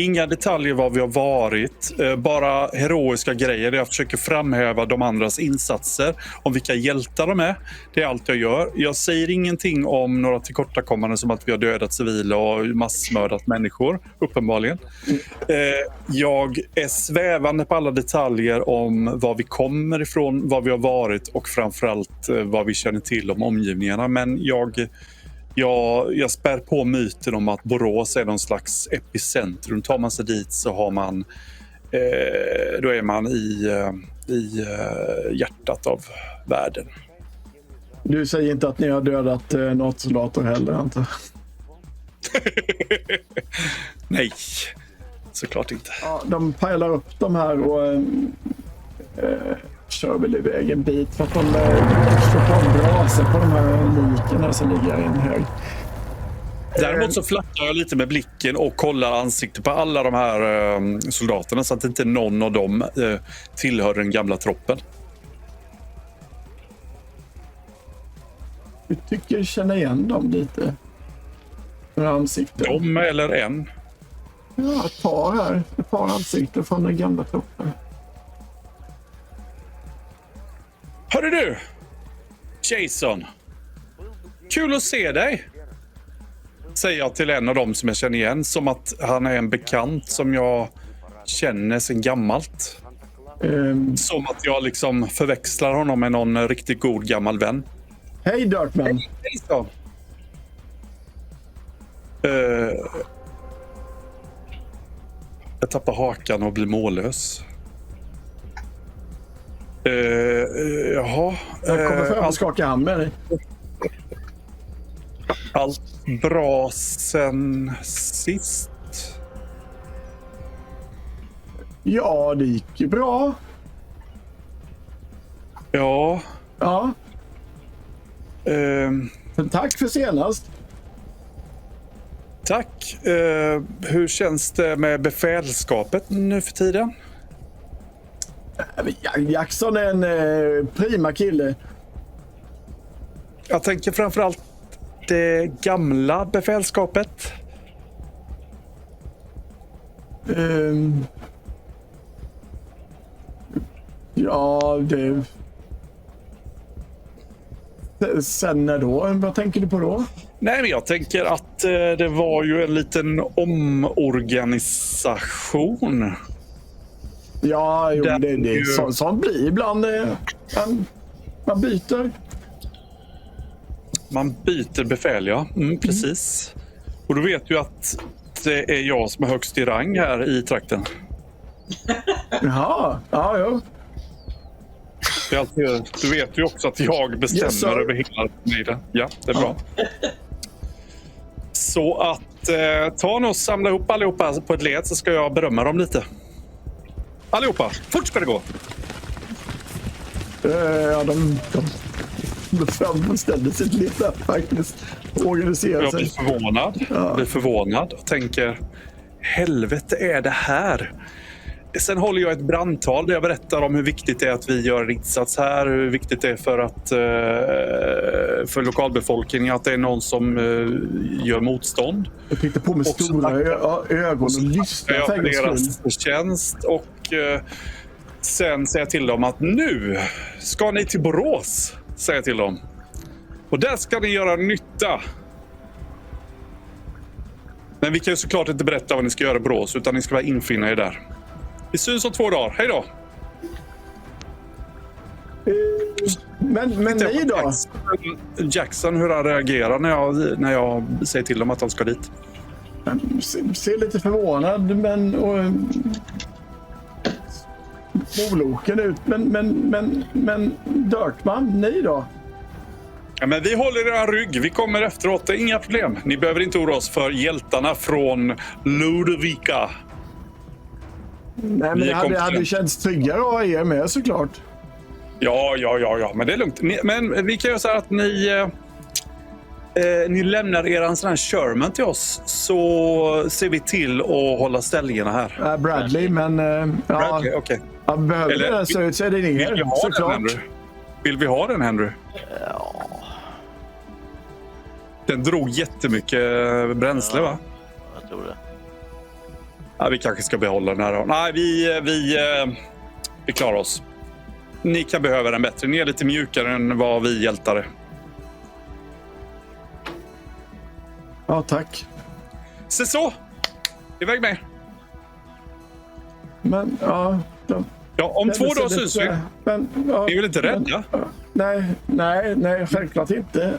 Inga detaljer var vi har varit, bara heroiska grejer där jag försöker framhäva de andras insatser, om vilka hjältar de är. Det är allt jag gör. Jag säger ingenting om några tillkortakommanden som att vi har dödat civila och massmördat människor, uppenbarligen. Jag är svävande på alla detaljer om var vi kommer ifrån, var vi har varit och framförallt vad vi känner till om omgivningarna. Men jag spär på myten om att Borås är någon slags epicentrum. Tar man sig dit så har man, då är man i hjärtat av världen. Du säger inte att ni har dödat NATO-soldater heller, antar jag? Nej, såklart inte. Ja, de pajlar upp de här och kör väl iväg en bit för att de slår på en brasa på de här liken här som ligger i en hög. Däremot så flackar jag lite med blicken och kollar ansiktet på alla de här soldaterna så att inte någon av dem tillhör den gamla troppen. Du tycker känna igen dem lite? Några ansikten? De eller en? Ja, ett par här. Ett par ansikten från den gamla troppen. Hörru du! Jason! Kul att se dig! Säger jag till en av dem som jag känner igen. Som att han är en bekant som jag känner sedan gammalt. Som att jag liksom förväxlar honom med någon riktigt god gammal vän. Hej Dirtman! Jason! Jag tappar hakan och blir mållös. Jaha. Jag kommer fram och skakar hand med dig. Allt bra sen sist? Ja, det gick ju bra. Ja. Ja. Tack för senast. Tack. Hur känns det med befälskapet nu för tiden? Jackson är en prima kille. Jag tänker framförallt det gamla befälskapet. Ja, det... Sen när då? Vad tänker du på då? Nej, men jag tänker att det var ju en liten omorganisation. Ja, jo, sånt blir ibland. Man byter. Man byter befäl, ja. Precis. Och då vet du att det är jag som är högst i rang här i trakten. Jaha, ja, jo. Du vet ju också att jag bestämmer över hela tiden. Ja, det är bra. Så att ta nu och samla ihop allihopa på ett led så ska jag berömma dem lite. Allihopa, fort ska det gå. Ja, de ställde sitt led där faktiskt. Organiserade sig. Jag blir förvånad och tänker, helvete är det här? Sen håller jag ett brandtal där jag berättar om hur viktigt det är att vi gör en insats här. Hur viktigt det är för lokalbefolkningen att det är någon som gör motstånd. Jag tittar på med stora ögon och lyssnar. Jag för deras förtjänst och sen säger jag till dem att nu ska ni till Borås, säger jag till dem. Och där ska ni göra nytta. Men vi kan ju såklart inte berätta vad ni ska göra i Borås utan ni ska bara infinna er där. Vi syns om 2 dagar. Hej då! Men ni då? Jackson, hur han reagerar när jag säger till dem att de ska dit. Ser lite förvånad men moloken ut. Men Dirtman, ni då? Ja, men vi håller er rygg. Vi kommer efteråt. Det är inga problem. Ni behöver inte oroa oss för hjältarna från Ludvika. Nej, men det hade känts tryggare att ha er med såklart. Ja, men det är lugnt. Men vi kan göra så här att ni lämnar en sån här Sherman till oss så ser vi till att hålla ställningarna här. Bradley, men... Bradley, okej. Ja, behöver det så är det ner, såklart. Vill vi ha den, Henry? Ja. Den drog jättemycket bränsle, va? Jag tror det. Ja, vi kanske ska behålla den här då. Nej, vi klarar oss. Ni kan behöva den bättre. Ni är lite mjukare än vad vi hjältare. Ja, tack. Så! Iväg med! Men, ja... Om 2 dagar syns vi. Men, Ni är väl inte rädda? Nej, självklart inte.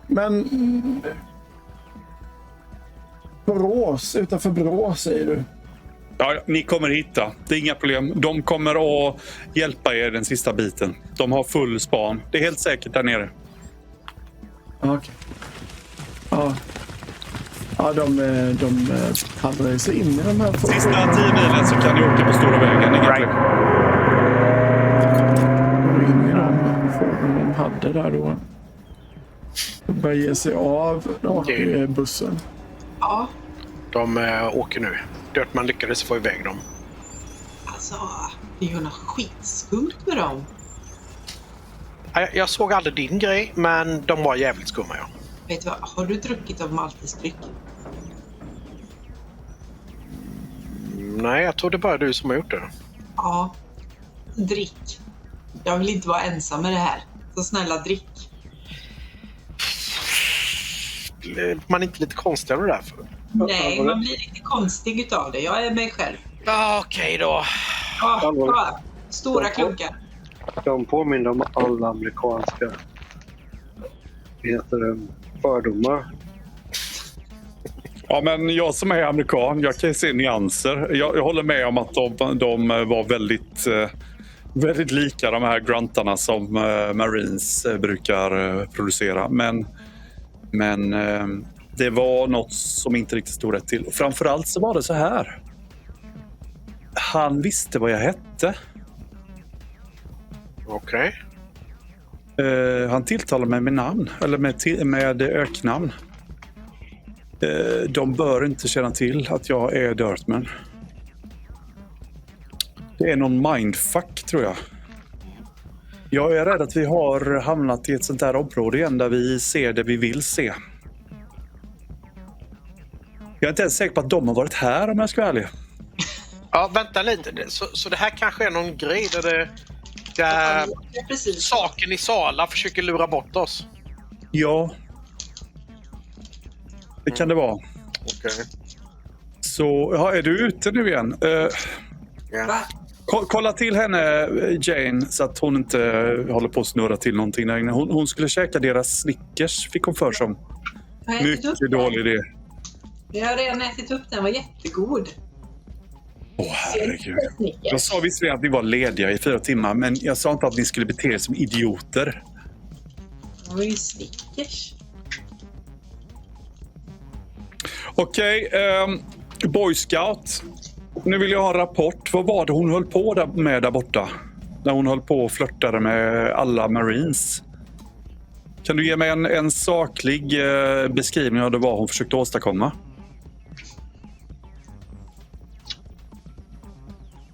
Men... Borås, utanför Borås säger du? Ja, ni kommer hitta. Det är inga problem. De kommer att hjälpa er den sista biten. De har full span. Det är helt säkert där nere. Okej. Ja. Ja, de hamnar sig in i de här... Sista 10 milen så kan ni åka på stora vägen. Inga problem. Går in i de fordon de hade där då. De börjar ge sig av bussen. Ja, De åker nu. Dirtman lyckades få iväg dem. alltså det är ju något skitskumt med dem. Jag såg aldrig din grej, men de var jävligt skumma, ja. Vet du vad, har du druckit av maltesdryck? Nej, jag tror det bara är du som har gjort det. Ja, drick. Jag vill inte vara ensam med det här. Så snälla drick. Man är inte lite konstig av det där? Nej, man blir lite konstig utav det. Jag är mig själv. Ja, okej då. Ja, bara stora klunkar. De påminner om alla amerikanska fördomar. Ja, men jag som är amerikan, jag kan se nyanser. Jag håller med om att de var väldigt lika de här gruntarna som Marines brukar producera. Men det var något som inte riktigt stod rätt till. Och framförallt så var det så här. Han visste vad jag hette. Okej. Han tilltalade mig med namn, eller med öknamn. De bör inte känna till att jag är Dirtman. Det är någon mindfuck, tror jag. Jag är rädd att vi har hamnat i ett sånt där område igen där vi ser det vi vill se. Jag är inte ens säker på att de har varit här, om jag ska vara ärlig. Ja, vänta lite. Så det här kanske är någon grej där Precis. saken i Sala försöker lura bort oss. Ja. Det kan det vara. Okej. Så, ja, är du ute nu igen? Va? Kolla till henne, Jane, så att hon inte håller på att snurra till någonting där inne. Hon skulle käka deras Snickers, fick hon för som. Jag har ätit upp Mycket den. dålig idé. Jag har redan ätit upp den. Den var jättegod. Åh, herregud. Jag sa visserligen att ni var lediga i 4 timmar, men jag sa inte att ni skulle bete er som idioter. Det var ju Snickers. Okej, Boy Scout. Nu vill jag ha en rapport. Vad var det hon höll på med där borta? När hon höll på och flörtade med alla Marines. Kan du ge mig en saklig beskrivning av det vad hon försökte åstadkomma?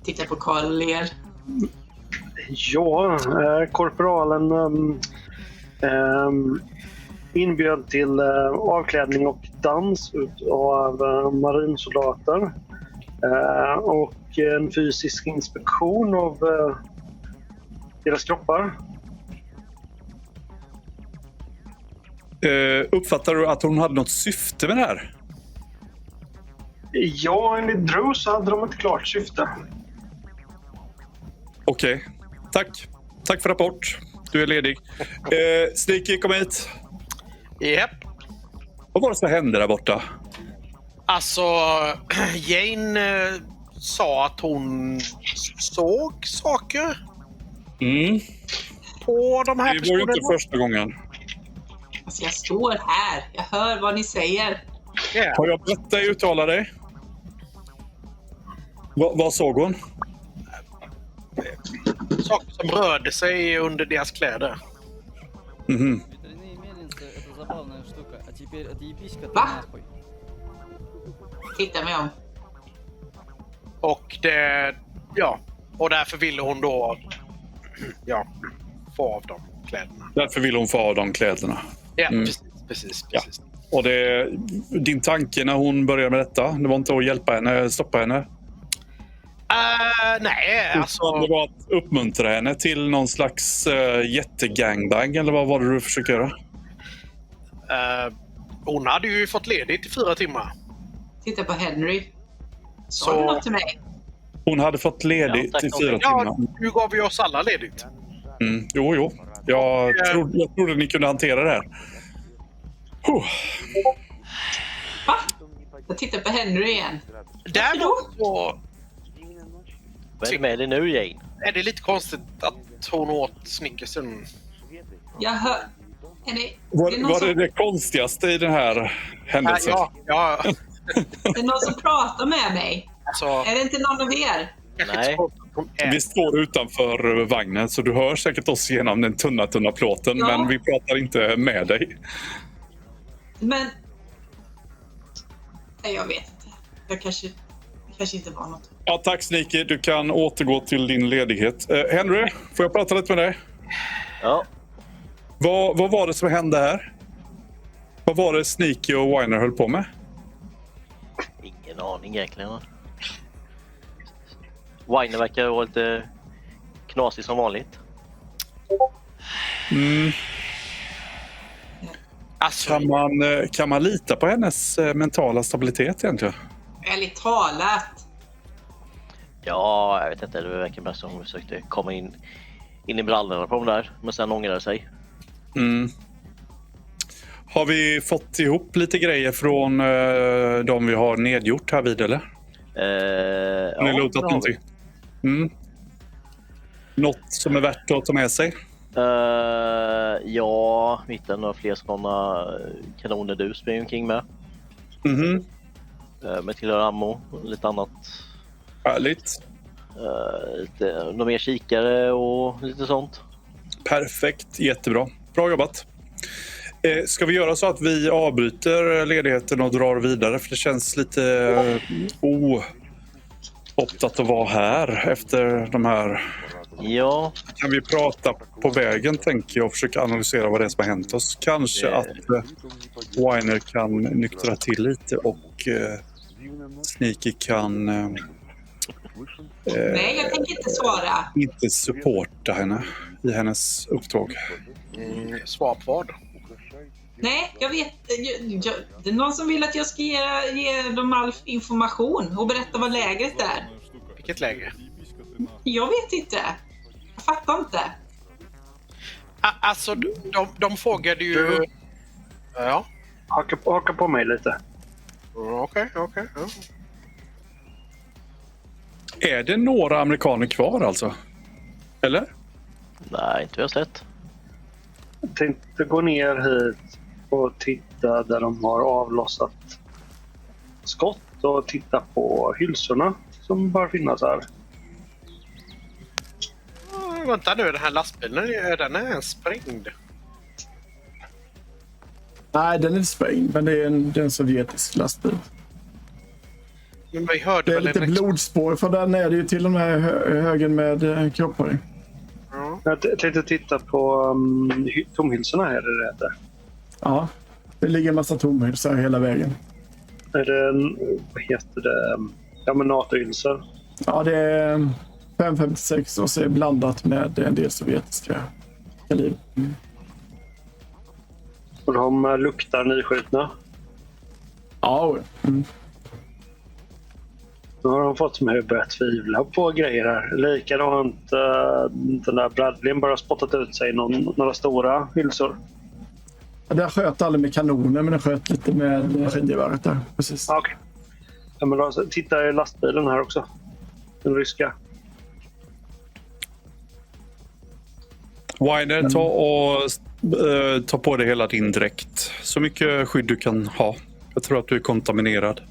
Titta på Karl och ler. Ja, korporalen inbjöd till avklädning och dans av marinsoldater och en fysisk inspektion av deras kroppar. Uppfattar du att hon hade något syfte med det här? Ja, enligt Drew så hade de ett klart syfte. Okej, tack. Tack för rapport. Du är ledig. Sneaky, kom hit. Japp. Vad var det som hände där borta? Alltså, Jane sa att hon såg saker på de här Det var ju inte personerna. första gången. Alltså jag står här. Jag hör vad ni säger. Yeah. Har jag bett dig uttala dig? Vad såg hon? Saker som rörde sig under deras kläder. Mhm. Ветряные мельницы — это забавная штука, а теперь отъебись-ка ты Va? нахуй. Titta mig om. Och det, ja, och därför ville hon då, ja, få av de kläderna. Därför vill hon få av de kläderna. Ja, precis. Ja. Och din tanke när hon började med detta, det var inte att hjälpa henne, stoppa henne? Nej, alltså... Det var att uppmuntra henne till någon slags jättegangbang, eller vad var det du försökte göra? Hon hade ju fått ledigt i 4 timmar. Titta på Henry. Sa Så- du något till mig? Hon hade fått ledigt Ja, tack i så 4 mycket. timmar. Ja, nu gav vi oss alla ledigt. Jo. Jag trodde ni kunde hantera det här. Va? Jag tittar på Henry igen. Däremot så Vad är det med dig nu, Jane? är det lite konstigt att hon åt Snickersen. Jag hör... Är det, Var är det någon det som, det konstigaste i den här händelsen? Ja. är det någon som pratar med mig? Alltså, Är det inte någon av er? Nej. Vi står utanför vagnen så du hör säkert oss genom den tunna plåten, Ja. men vi pratar inte med dig. Men... Nej, jag vet inte. Jag kanske inte var något. Ja, tack Sneaky. Du kan återgå till din ledighet. Henry, får jag prata lite med dig? Ja. Vad var det som hände här? Vad var det Sneaky och Weiner höll på med? Ingen aning egentligen. Weiner verkar vara lite knasig som vanligt. alltså Kan man lita på hennes mentala stabilitet egentligen? Ärligt talat. Ja, jag vet inte. Det verkar mest som hon försökte komma in i brallorna på dem där. Men sen ångrade sig. Har vi fått ihop lite grejer från de vi har nedgjort här vid, eller? Har ni lotat någonting? Något som är värt att ta med sig? Ja, hittade några fler sådana kanoner du springer omkring med. Med tillhör ammo och lite annat. Härligt. Några mer kikare och lite sånt. Perfekt, jättebra. Bra jobbat. Ska vi göra så att vi avbryter ledigheten och drar vidare? För det känns lite optat att vara här efter de här. Ja. Kan vi prata på vägen, tänker jag, och försöka analysera vad det är som har hänt oss. Kanske att Weiner kan nyktra till lite och Sneaky kan Nej, jag tänker inte svara. inte supporta henne i hennes upptåg. svar på vad? Nej, jag vet. Det är någon som vill att jag ska ge dem all information och berätta vad lägret är. Vilket läge? Jag vet inte. Jag fattar inte. Alltså, de frågade ju... Ja. Haka på mig lite. Okej. Ja. Är det några amerikaner kvar alltså? Eller? Nej, inte vad jag sett. Jag tänkte gå ner hit och titta där de har avlossat skott och titta på hylsorna som bör finnas här. Vänta nu, den här lastbilen, den är sprängd. Nej, den är inte sprängd, men det är en sovjetisk lastbil. Men vi hörde Det är väl lite blodspår, för den är det ju till och med högen med kroppar i. Ja. Jag tänkte titta på tomhylsorna här, är det heter. Ja, det ligger en massa tomhylsor hela vägen. Är det, vad heter det, NATO-hylsor? Ja, det är 5,56 och så är blandat med en del sovjetiska kaliber. Och de luktar nyskjutna. Ja, Nu har de fått mig att börja tvivla på grejer här. Likadant den där Bradleyn bara spottat ut sig några stora hylsor. Den sköt aldrig med kanoner, men den sköt lite med maskingeväret där. Precis. Okej. Ja, men då titta i lastbilen här också. Den ryska. Weiner, ta på dig hela din dräkt. Så mycket skydd du kan ha. Jag tror att du är kontaminerad.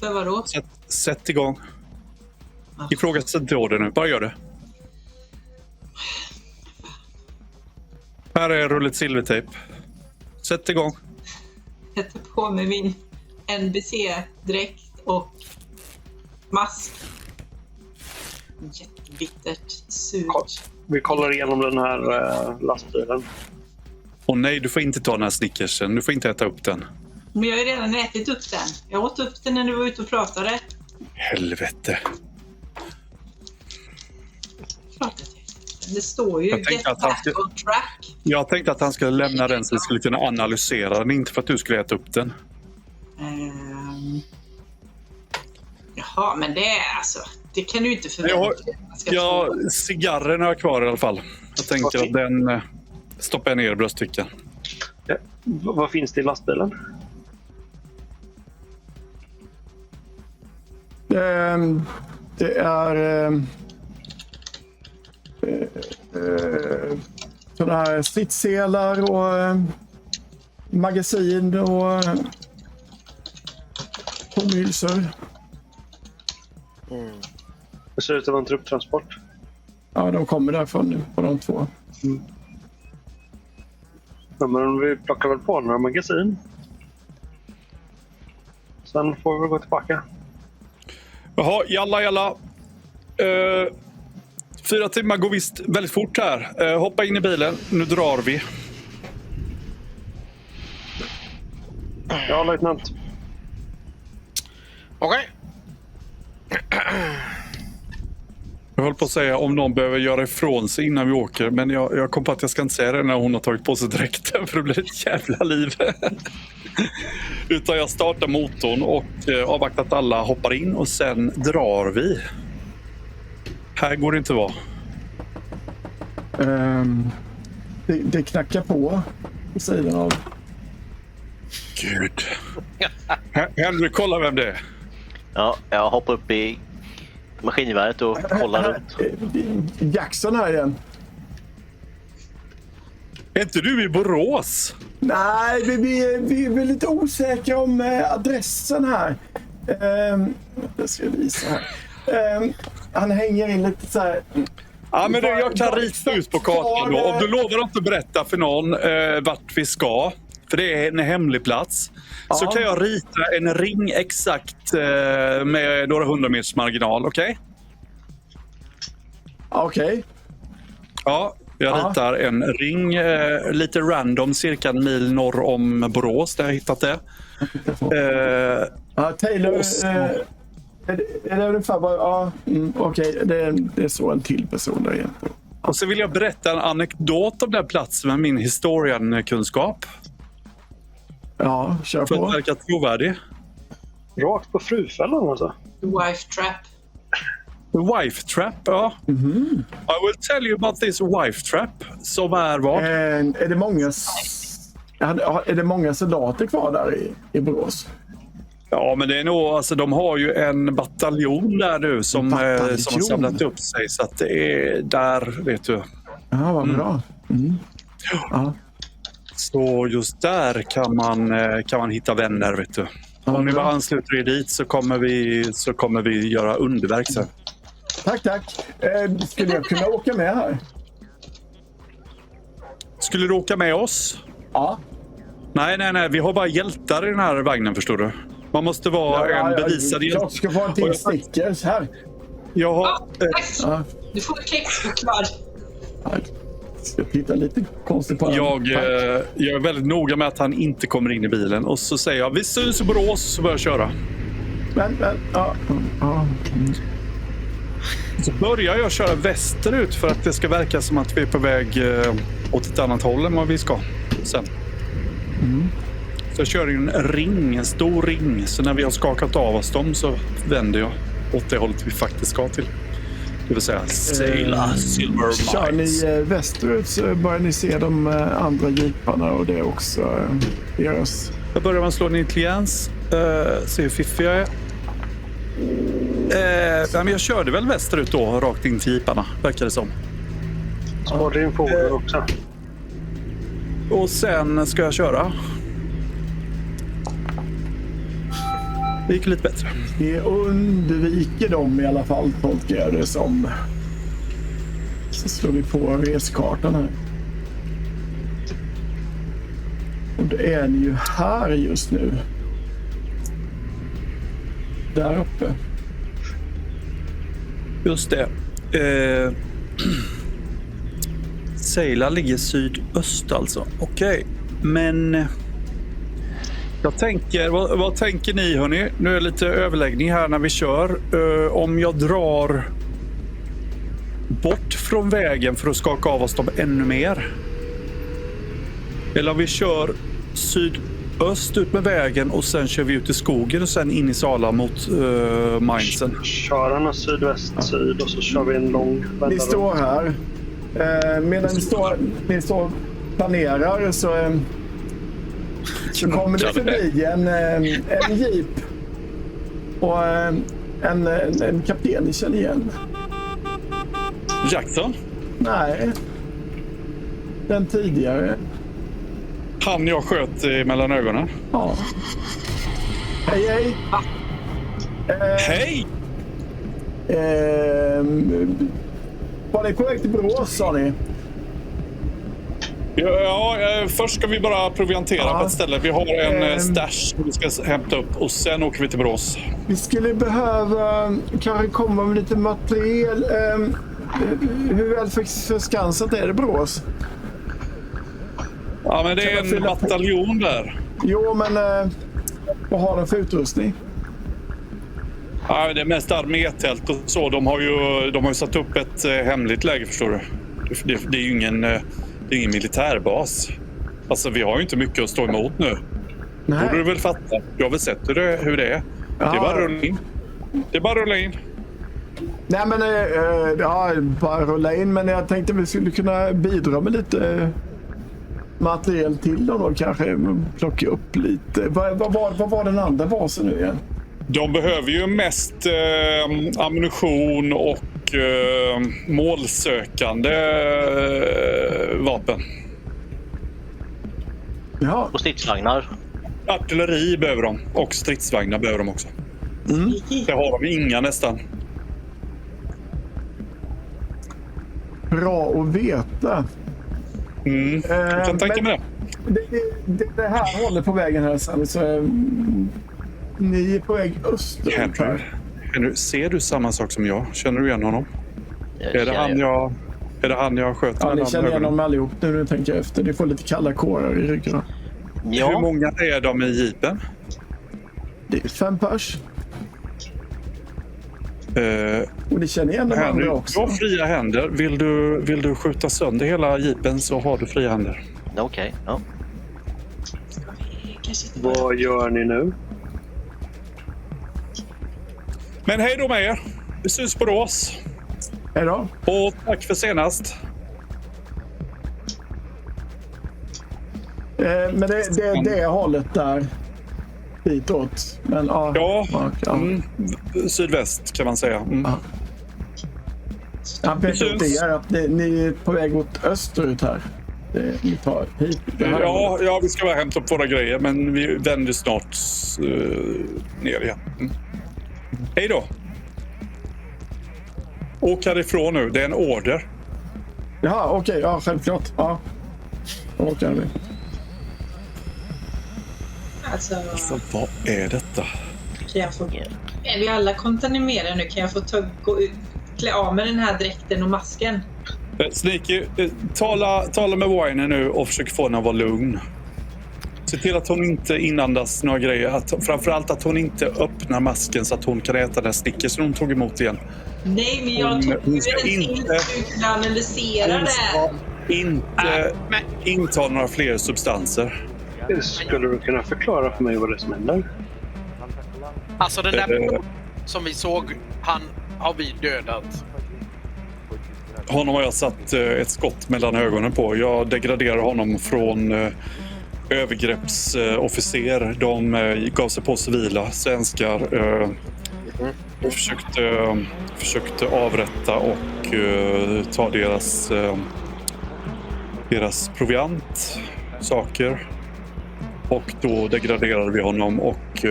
För vadå? Sätt igång. Ifrågasätt inte order nu. Bara gör det. Här är rullet silvertejp. Sätt igång. Jag tar på mig min NBC-dräkt och mask. Jättebittert. Surt. Vi kollar igenom den här lastbilen. Och nej, du får inte ta den här Snickersen. Du får inte äta upp den. Men jag har ju redan ätit upp den. Jag åt upp den när du var ute och pratade. Helvete. Klart att jag ätit den. Det står ju Jag tänkte get att han back skulle- on track. Jag tänkte att han skulle lämna den så vi skulle kunna analysera den. Inte för att du skulle äta upp den. Jaha, men det är alltså... Det kan du ju inte förvänta dig. Man ska tro. Cigarren har jag kvar i alla fall. Jag tänker att den stoppar jag ner i bröstfickan. Ja. Vad finns det i lastbilen? Det är sådana här stridsselar och magasin och tomhylsor. Det ser ut att vara en trupptransport. Ja, de kommer därifrån nu på de två. Ja, men vi plockar väl på några magasin. Sen får vi väl gå tillbaka. Jaha, jalla. 4 timmar går visst väldigt fort här. Hoppa in i bilen. Nu drar vi. Ja, löjtnant. Okej. Jag höll på att säga om någon behöver göra ifrån sig innan vi åker. Men jag kom på att jag ska inte säga det när hon har tagit på sig dräkten. För det blir ett jävla liv. Utan jag startar motorn och avvaktar att alla hoppar in. Och sen drar vi. Här går det inte vara. Det knackar på sidan av. Gud. Henry, kolla vem det är. Ja, jag hoppar upp i maskingeväret och kollar runt. Jackson här igen. Är inte du i Borås? Nej, vi är lite osäkra om adressen här. Jag ska visa här. Han hänger in lite så här. Ja, men jag kan rita ut på kartan då. Om du lovar att inte berätta för någon vart vi ska, för det är en hemlig plats, så kan jag rita en ring exakt med några 100 meters marginal, okej? Okej. Ja, jag ritar en ring lite random, cirka en mil norr om Borås, där jag hittat det. Taylor, är det ungefär bara... Ja, okej. Det är så en till person där egentligen. Och så vill jag berätta en anekdot om den platsen med min historienkunskap. Ja, kör För att på. verka trovärdig. Rakt på frufällan alltså. Wife trap. Wife trap, ja. I will tell you about this wife trap, som är vad? Är det många soldater kvar där i Borås? Ja, men det är nog, alltså, de har ju en bataljon där nu som har samlat upp sig, så att det är där, vet du. Ja, vad bra. Ja. Så just där kan man hitta vänner, vet du. Om ni bara ansluter er dit så kommer vi göra underverk sen. Tack. Skulle jag kunna åka med här? Skulle du åka med oss? Ja. Nej. Vi har bara hjältar i den här vagnen, förstår du. Man måste vara en bevisad hjälte. Jag ska få en till stickers här. Jag har... Du får kexchoklad. Jag ska titta lite konstigt på den. Jag är väldigt noga med att han inte kommer in i bilen. Och så säger jag, vi syns i Borås, så börjar jag köra. Men, Så börjar jag köra västerut för att det ska verka som att vi är på väg åt ett annat håll än vad vi ska sen. Så jag kör en stor ring. Så när vi har skakat av oss dem så vänder jag åt det hållet vi faktiskt ska till. Det vill säga Saila Silver kör Mines. ni västerut så börjar ni se de andra jeeparna och det också deras. Jag börjar med att slå en intelligens. Se hur fiffig jag är. Men jag körde väl västerut då, rakt in till jeeparna, verkar det som. Spara din fordon också. Och sen ska jag köra. Det gick lite bättre. Ni undviker dem i alla fall, tolkar jag det som. Så slår vi på reskartan här. Och då är ni ju här just nu. Där uppe. Just det. Saila ligger sydöst alltså. Okej. Men jag tänker, vad tänker ni hörni? Nu är det lite överläggning här när vi kör. Om jag drar bort från vägen för att skaka av oss dem ännu mer. Eller om vi kör sydöst ut med vägen och sen kör vi ut i skogen och sen in i Sala mot minesen. Kör han sydväst-syd och så kör vi en lång vända. Ni står här. Medan ni står och planerar så så kommer det förbi en jeep och en kapten ni känner igen. Jackson? Nej, den tidigare. Han jag sköt mellan ögonen. Ja. Hej, hej. Hej! Var ni på väg till Borås, sa ni? Ja, först ska vi bara proviantera på ett ställe. Vi har en stash som vi ska hämta upp och sen åker vi till Borås. Vi skulle behöva kanske komma med lite materiel. Hur väl förskansat är det Borås? Ja, men det är en bataljon där. Jo, men vad har de för utrustning? Ja, det är mest armétält och så. De har ju satt upp ett hemligt läge, förstår du. Det är ju ingen militärbas. Alltså, vi har ju inte mycket att stå emot nu. Nej. Borde du väl fatta. Du har väl sett hur det är. Ja. Det är bara rulla in. Nej, men bara rulla in. Men jag tänkte vi skulle kunna bidra med lite materiel till dem då. Kanske plocka upp lite. Vad var den andra basen nu igen? De behöver ju mest ammunition och målsökande vapen. Ja. Och stridsvagnar. Artilleri behöver de och stridsvagnar behöver de också. Det har de inga nästan. Bra att veta. Jag kan tänka mig det. Det här håller på vägen här sen. Så, ni är på väg österut här. Henry, ser du samma sak som jag? Känner du igen honom? Är det han jag sköt? Ja, ni känner igen dem allihop nu tänker jag efter. Ni får lite kalla kårar i ryggen. Ja. Hur många är de i jeepen? Det är 5 pers. Och ni känner igen de Henry, andra du också. har fria händer. Vill du skjuta sönder hela jeepen så har du fria händer. Okej, ja. Vad gör ni nu? Men hej då med er. Vi syns på Borås. Hej då. Och tack för senast. Men det är hållet där. Hitåt. Men Ja. Sydväst kan man säga. Jag vet inte att ni är på väg åt österut här. Ni tar hit. Ja, vi ska bara hämta upp våra grejer, men vi vänder snart ner igen. Hej då. Åk härifrån nu, det är en order. Jaha, okej. Ja, självklart. Ja. Åker vi. Alltså, Vad är detta? kan jag få... Är vi alla kontaminerade nu? Kan jag få klä av med den här dräkten och masken? Sneaky, tala med Wine nu och försök få henne att vara lugn. Se till att hon inte inandas några grejer. Framförallt att hon inte öppnar masken så att hon kan äta den Snickers som hon tog emot igen. Nej, men jag tog ju en till för att kunna analysera det. Inte inta några fler substanser. Skulle du kunna förklara för mig vad det är som händer? Alltså den där som vi såg, han har vi dödat. Honom har jag satt ett skott mellan ögonen på. Jag degraderar honom från övergreppsofficer. De gav sig på civila svenskar. Försökte avrätta och ta deras proviant, saker. Och då degraderade vi honom och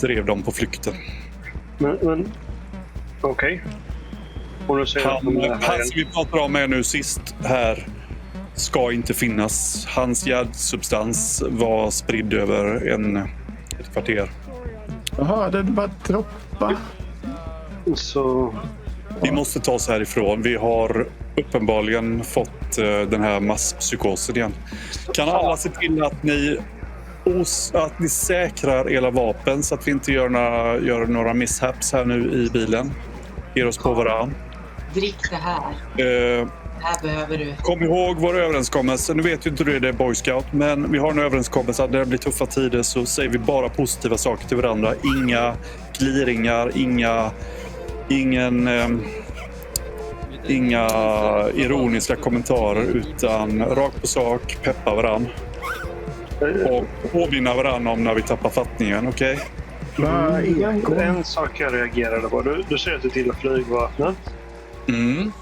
drev dem på flykten. Men okej. Och nu säger Han som vi pratade om är nu sist här ska inte finnas. Hans hjärtsubstans var spridd över ett kvarter. Jaha, det bara droppar. Så... Vi måste ta oss härifrån. Vi har uppenbarligen fått den här masspsykosen igen. Kan alla se till att ni säkrar era vapen så att vi inte gör några mishaps här nu i bilen? Ger oss på varann. Drick det här. Det här behöver du. Kom ihåg vår överenskommelse. Nu vet ju inte du det är Boy Scout, men vi har en överenskommelse att när det blir tuffa tider så säger vi bara positiva saker till varandra. Inga gliringar, inga ironiska kommentarer utan rakt på sak, peppa varann. Och påminna varandra om när vi tappar fattningen, okej? En sak jag reagerade på. Du säger att du tillhör flygvapnet. Mm.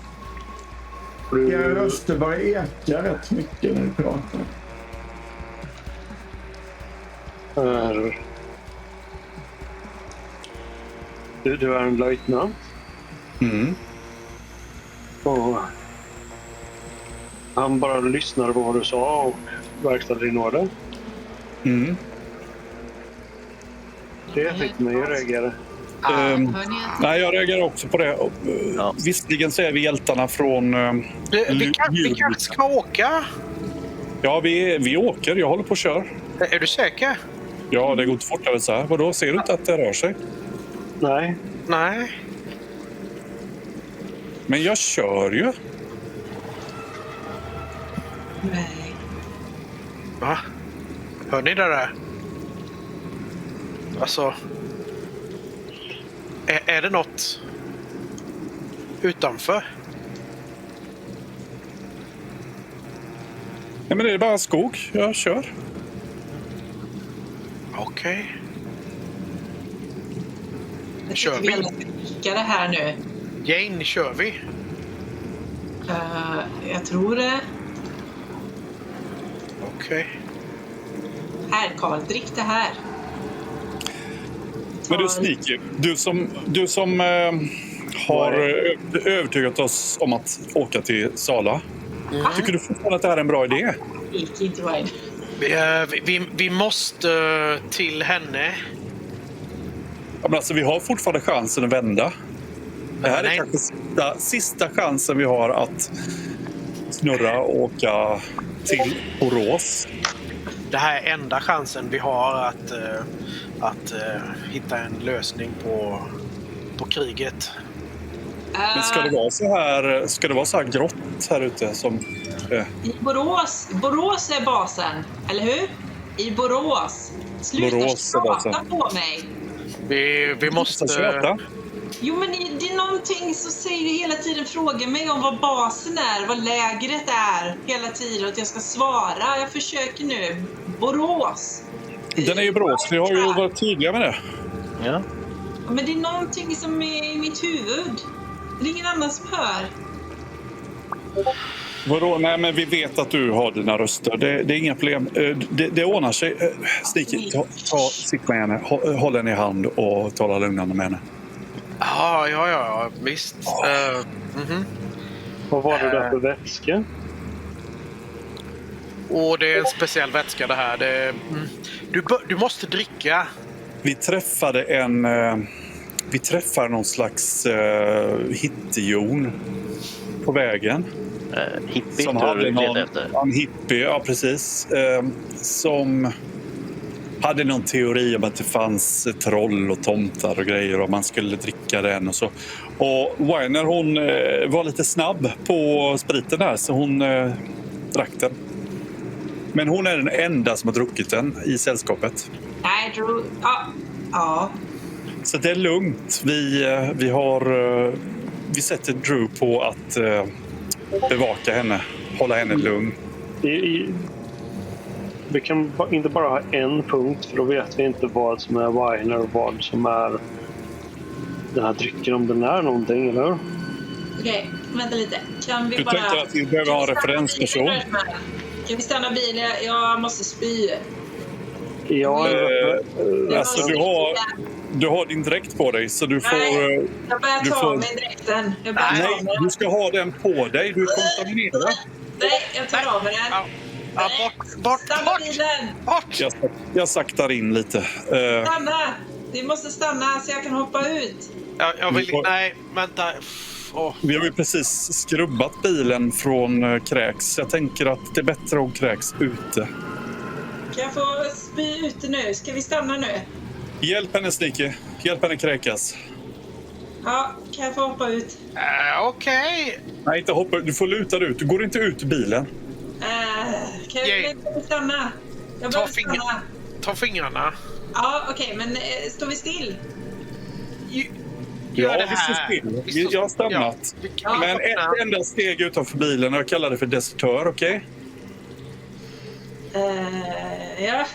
Era röster bara ekar rätt mycket när ni pratar. Du är en löjtnant. Mm. Och han bara lyssnade på vad du sa och verkställde din order. Mm. Det fick mig att reagera. Hör ni att Nej, jag reagerar också på det. Ja. Visserligen så är vi hjältarna från... Vi kanske ska åka. Ja, vi åker. Jag håller på och kör. Är du säker? Ja, det går inte fortare så här. Vadå, ser du inte att det rör sig? Nej. Nej. Men jag kör ju. nej. Va? Hör ni det där? Alltså... Är det något utanför? Nej, men det är bara skog. Jag kör. Okej. Jag Kör tycker vi? vi alla ska dricka det här nu. Jane, kör vi? Jag tror det. Okej. Här, Carl, drick det här. Men du, Sneaky, du som har övertygat oss om att åka till Sala. Tycker du fortfarande att det här är en bra idé? Gick inte wine. Vi måste till henne. Ja, men alltså, vi har fortfarande chansen att vända. Det här är Nej. kanske sista chansen vi har att snurra och åka till Borås. Det här är enda chansen vi har att hitta en lösning på kriget. Men ska det vara så här grått här ute som... I Borås. Borås är basen, eller hur? I Borås. Sluta Borås är basen. tjata på mig. Vi måste... Tjata. Jo, men det är någonting som säger hela tiden, frågar mig om vad basen är, vad lägret är hela tiden, att jag ska svara. Jag försöker nu. Borås. Den är ju Borås. Vi har ju varit tydliga med det. Ja. Men det är någonting som är i mitt huvud. Det är ingen annan som hör. Vadå? Nej, men vi vet att du har dina röster. Det är inga problem. Det ordnar sig. Sneaky, sitt med henne. Håll henne i hand och tala lugnande med henne. Ja, visst. Vad var det där för vätska? Och det är en speciell vätska det här. Du måste dricka. Vi träffar någon slags hittejon på vägen. Hippie Som tror hade du letar efter. en hippie, ja precis. Som hade någon teori om att det fanns troll och tomtar och grejer och man skulle dricka den och så. Och Weiner, hon var lite snabb på spriten där så hon drack den. Men hon är den enda som har druckit den i sällskapet. Nej, Drew. Ja. Så det är lugnt. Vi sätter Drew på att bevaka henne, hålla henne lugn. Vi kan inte bara ha en punkt, för då vet vi inte vad som är Weiner och vad som är den här drycken, om den är någonting, eller hur? Okej, vänta lite. Kan vi Du bara... tänker att vi behöver ha en referensperson? Kan vi stanna bilen? Jag måste spy. Ja, Alltså du har din dräkt på dig så du får... Nej, jag börjar du ta får- av mig dräkten. Jag börjar ta av Nej, mig du ska ha den på dig. Du är kontaminerad. Nej, jag tar av mig den. Ja, bort! Stanna bilen! Bort! Jag saktar in lite. Stanna! Ni måste stanna så jag kan hoppa ut. Jag vill... Nej, vänta. Vi har ju precis skrubbat bilen från kräks. Jag tänker att det är bättre att kräks ute. Kan jag få spy ute nu? Ska vi stanna nu? Hjälp henne, Sneaky. Hjälp henne kräkas. Ja, kan jag få hoppa ut? Okej. Nej, inte hoppa. Du får luta dig ut. Du går inte ut ur bilen. Kan jag stanna? Jag behöver stanna. Ta fingrarna. Ja, okej, men står vi still? Gör det vi står här. still. Jag har stannat. Ja. Men ett enda steg utanför bilen och jag kallar det för desertör, okej? Ja.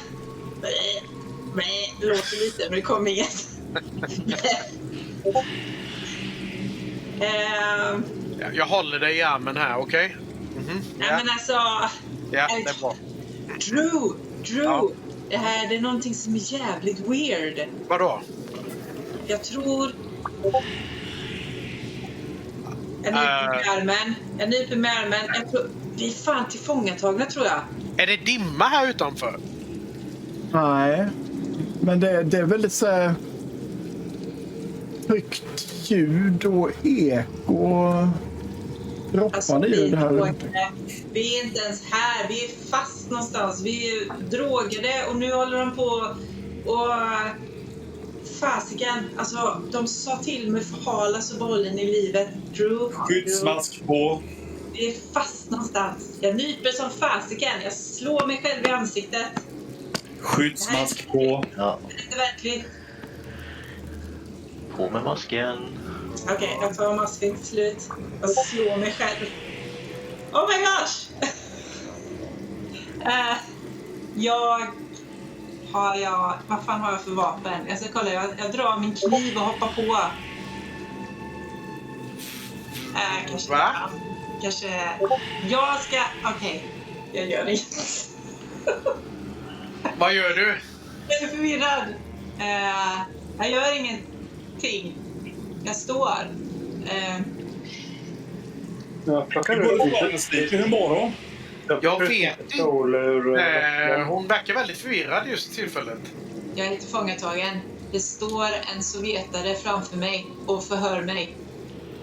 Det låter lite, men det kommer inget. Jag håller dig i armen här, okej? Nej, men alltså... Ja, det är bra. Drew! Det här är någonting som är jävligt weird. Vadå? Jag tror... Jag nyper med armen. Jag tror... Vi är fan tillfångatagna, tror jag. Är det dimma här utanför? Nej, men det är väldigt så här högt ljud och eko. Droppande ljud här. Vi är inte ens här. Vi är fast någonstans. Vi är drogade och nu håller de på och... Fasiken. Alltså, de sa till mig förhala så bollen i livet. Drew. Skyddsmask på. Vi är fast någonstans. Jag nyper som fasiken. Jag slår mig själv i ansiktet. Skyddsmask på. Ja, Det är inte verkligt. på med masken. Okej, jag tar masken till slut. Jag slår mig själv. Oh my gosh! Vad fan har jag för vapen? Jag ska kolla, jag drar min kniv och hoppar på. Kanske... Va? Kanske... Jag ska... Okej, jag gör det. Vad gör du? Jag är förvirrad. Jag gör ingenting. Jag står. Jag plockar Hur mår du? Jag vet inte. Hon verkar väldigt förvirrad just i tillfället. Jag är tillfångatagen. Det står en sovjetare framför mig och förhör mig.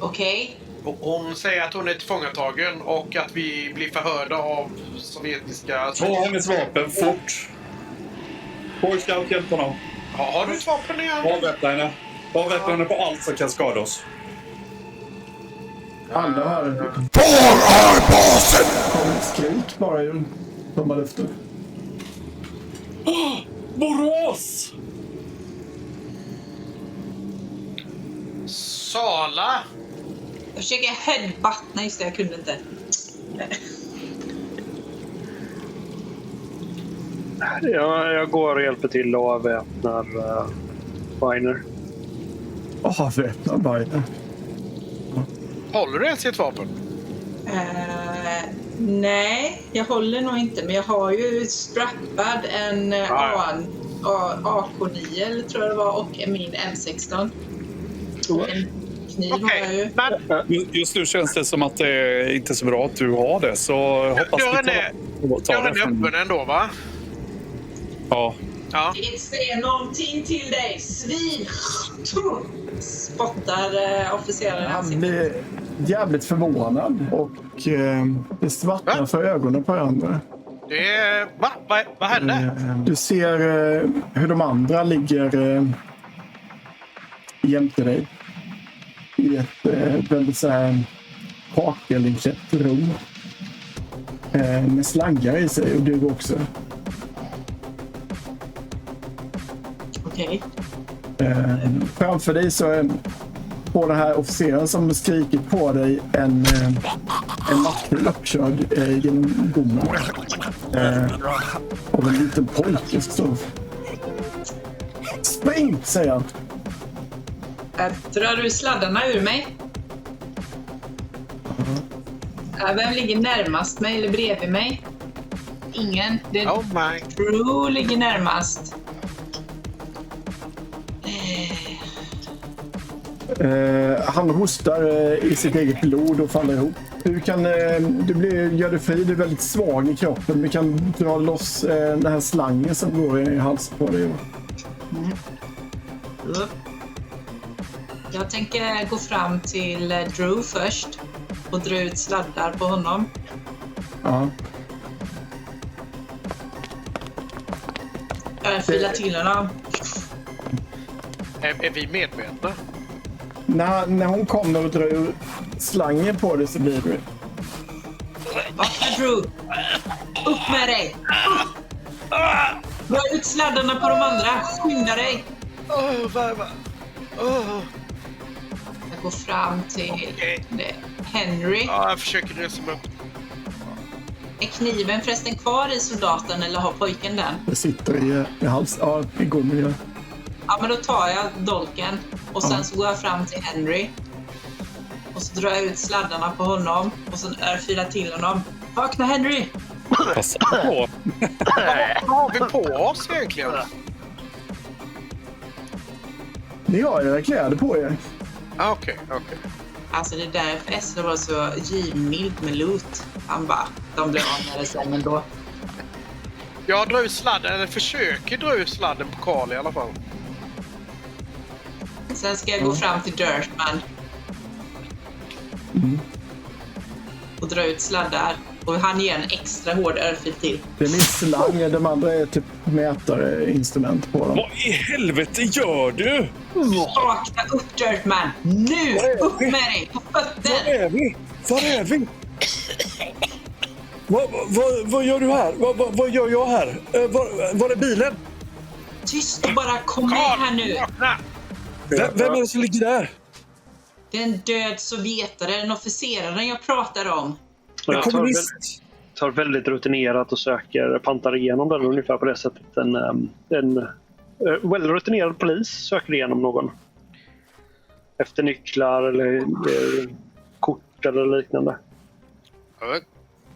Okej? Och hon säger att hon är tillfångatagen och att vi blir förhörda av sovjetiska... Ta hennes vapen fort. Pojkar, hjälp honom. Har du ett vapen igen? Avväpna henne. Avväpna henne på allt som kan skada oss. Alla här. Var är basen? Kom skrik bara i tomma luften. Borås! Sala! Jag försöker headbutt. Nej, just det, jag kunde inte. Jag går och hjälper till och avväpnar Biner. Avväpna Biner. Håller du ens i ett vapen? Nej, jag håller nog inte. Men jag har ju strappad en AK9 eller tror jag det var och min M16. En kniv har jag ju. Just nu känns det som att det är inte så bra att du har det. Så hoppas Dörren är öppen ändå, va? Ja. Ja. Det säger någonting till dig, svin! Spottar officeraren. Han blir jävligt förvånad och det svartnar för ögonen på andra. Det är... Va? Vad hände? Du ser hur de andra ligger jämte dig i ett väldigt så här kakelinklätt rum med slangar i sig och du också. Okej. Framför dig så är på den här officeren som skrikit på dig en mackbil uppkörd genom gommen av en liten pojke. Så. Spring, säger han. Drar du sladdarna ur mig? Vem ligger närmast mig eller bredvid mig? Ingen. Det är Oh my. Drew ligger närmast. Han hostar i sitt eget blod och faller ihop. Du gör dig fri, du är väldigt svag i kroppen. Du kan dra loss den här slangen som går i halsen på dig. Jag tänker gå fram till Drew först och dra ut sladdar på honom. Ja. Jag filar till honom. Är vi medvetna? När hon kommer och drar slangen på dig så blir du... Vakna Drew! Upp med dig! Dra ut sladdarna på de andra! Skynda dig! Jag går fram till Henry. Ja, jag försöker resa mig upp. Är kniven förresten kvar i soldaten eller har pojken den? Det sitter i hals. Ja, i god miljö. Ja, men då tar jag dolken och sen så går jag fram till Henry. Och så drar jag ut sladdarna på honom och sen örfilar till honom. Vakna Henry! Passa på. Vad har vi på oss egentligen? Ni har era kläder på er. Okej. Alltså det där FS var så givmild med loot. Han bara, de blev av med det sen ändå. Jag drar ut sladden, eller försöker dra ut sladden på Karl i alla fall. Sen ska jag gå fram till Dirtman. Och dra ut sladdar. Och han ger en extra hård örfil till. Det är min slang, de andra är typ mätarinstrument på dem. Vad i helvete gör du? Vakna upp Dirtman! Nu! Upp med dig! På fötter! Var är vi? Vad gör du här? Vad gör jag här? Var är bilen? Tyst och bara kom med här nu! Vakna! Vem är det som ligger där? Det är en död sovjetare, den officeraren jag pratar om. En kommunist. Tar väldigt rutinerat och pantar igenom den ungefär på det sättet. En rutinerad polis söker igenom någon. Efter nycklar eller kort eller liknande. Jag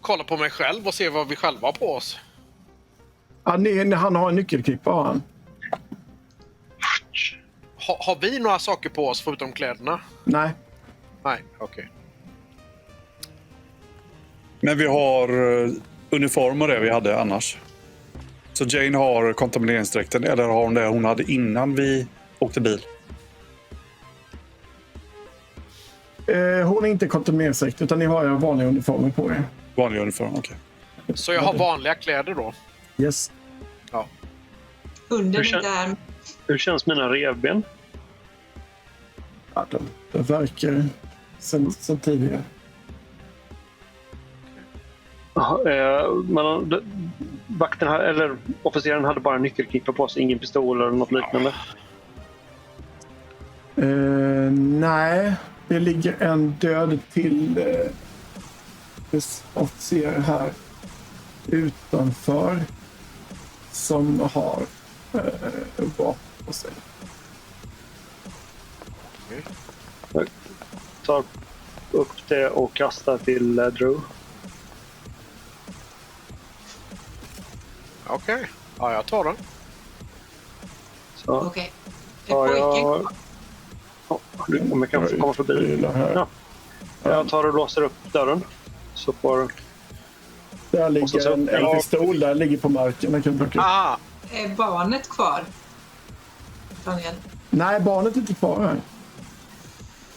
kollar på mig själv och ser vad vi själva har på oss. Ja, han har en nyckelklippa, har han. Har vi några saker på oss förutom kläderna? Nej. Nej, okej. Men vi har uniform och det vi hade annars. Så Jane har kontamineringsdräkten, eller har hon det hon hade innan vi åkte bil? Hon är inte kontamineringsdräkt, utan ni har ju vanliga uniformer på er. Vanlig uniform, okej. Så jag har vanliga kläder då? Yes. Ja. Hunden är där. Hur känns mina revben? Ja, det verkar sen tidigare. Vakten eller officeren hade bara nyckelklippa på sig, ingen pistol eller något liknande. Nej, det ligger en död till officer här utanför som har vapen på sig. Jag tar upp det och kastar till Drew. Okej. Ja, jag tar den. Så Okej. Är tar pojken jag... kvar? Du kommer kanske komma förbi. Ja. Jag tar och låser upp dörren. Så får... Där ligger en pistol, där ligger på marken. Man kan plocka upp. Ah, Är barnet kvar? Daniel, Nej, barnet är inte kvar här.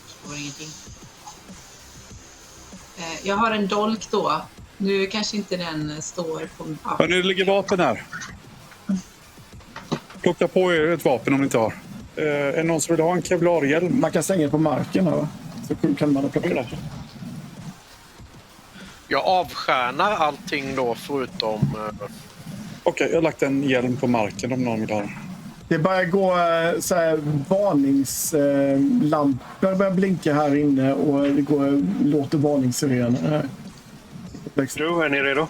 förstår ingenting. Jag har en dolk då. Nu kanske inte den står på... Men nu ligger vapen här. Plocka på er ett vapen om ni inte har. Är det någon som vill ha en kevlarhjälm? Man kan slänga på marken här, va? Så kan man plocka upp. jag avskärnar allting då förutom... Okej, jag har lagt en hjälm på marken om någon vill ha den. Det börjar gå så här, varningslampor börjar blinka här inne och det låter varningssirener här. Drew, är ni redo?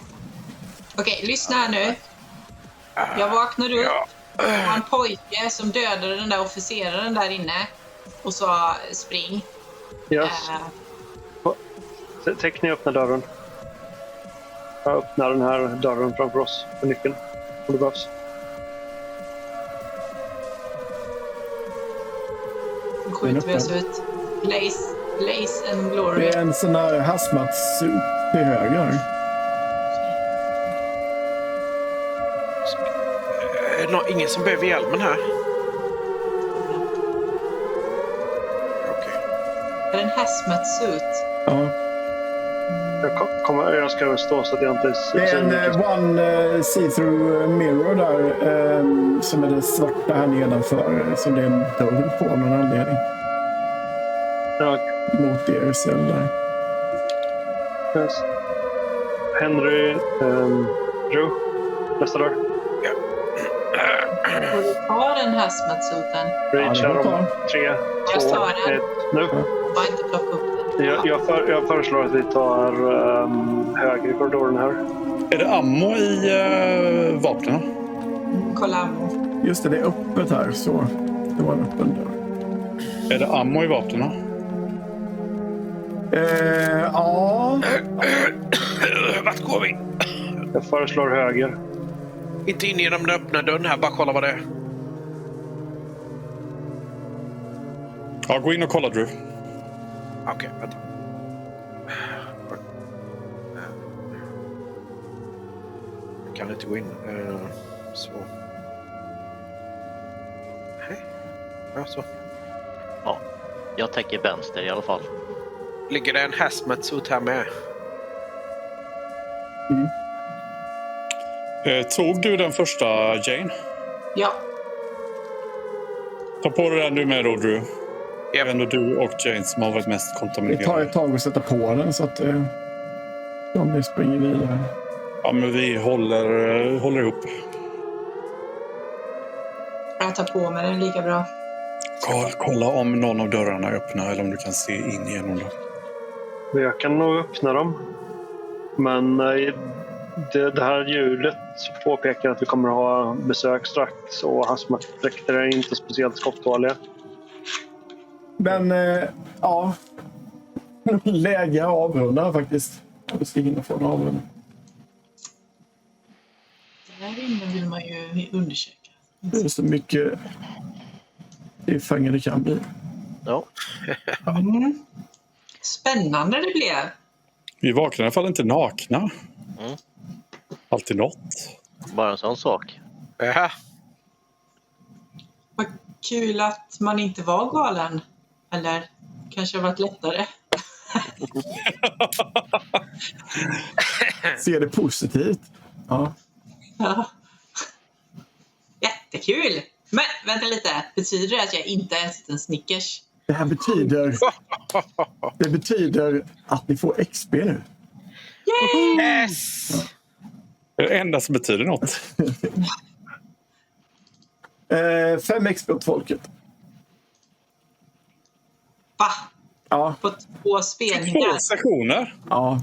Okej, lyssna här nu. Jag vaknar upp. Det var en pojke som dödade den där officeraren där inne och sa spring. Yes. Täck ni öppna dörren. Jag öppnar den här dörren framför oss med nyckeln. Om det behövs. Nu skjuter vi oss ut. Blaze and glory. Det är en sån här hazmat-suit till höger. Ingen som behöver hjälmen här? Okej. Är det en hazmat suit? Ja. Jag ska stå så att jag inte Det är ser en mycket. one see-through mirror där som är det svarta här nedanför. Som det är en dörr på någon anledning. Ja, Mot er cell där. yes. Henry, Drew, nästa dörr. Och vi tar den hazmat suiten. Reach Ja, det här är om bra. 3, Jag 2, tar den. 1, nu. Bara inte plocka upp den. Jag föreslår att vi tar höger i korridoren här. Är det ammo i vapnen? Kolla ammo. Just det, det är öppet här så det var en öppen dörr. Är det ammo i vapnen? Ja. Vart går vi? Jag föreslår höger. Inte in genom den öppna dörren här, bara kolla vad det är. Ja, gå in och kolla, Drew. Okej, vänta. Jag kan inte gå in. Så. Nej. Ja, så. Ja, jag täcker vänster i alla fall. Ligger det en hazmat suit här med? Tog du den första, Jane? Ja. Mm. Ta på dig den du med då, Drew. Det är Yep. ändå du och Jane som har varit mest Det tar kontaminerade. ett tag att sätta på den så att de springer vidare. Ja, men vi håller ihop. Jag tar på mig den lika bra. Kolla om någon av dörrarna är öppna eller om du kan se in genom dem. Jag kan nog öppna dem. Men det här ljudet påpekar att vi kommer att ha besök strax och hazmatdräkter är inte speciellt skottdåliga. Men ja, läge avrunda faktiskt. Vi ska hinna få en avrunda. Där inne vill man ju undersöka. Det är så mycket cliffhanger det kan bli. Ja. Mm. Spännande det blev. Vi vaknar i alla fall inte nakna. Mm. Alltid något. Bara en sån sak. Ja. Vad kul att man inte var galen. Eller kanske har varit lättare. Se det positivt. Ja. Ja. Jättekul! Men vänta lite. Betyder det att jag inte ätit en Snickers? Det här betyder att ni får XP nu. Yes! Det är det enda som betyder något. 5 XP åt folket. Va? Ja. På 2 2 spelningar? sessioner. Ja.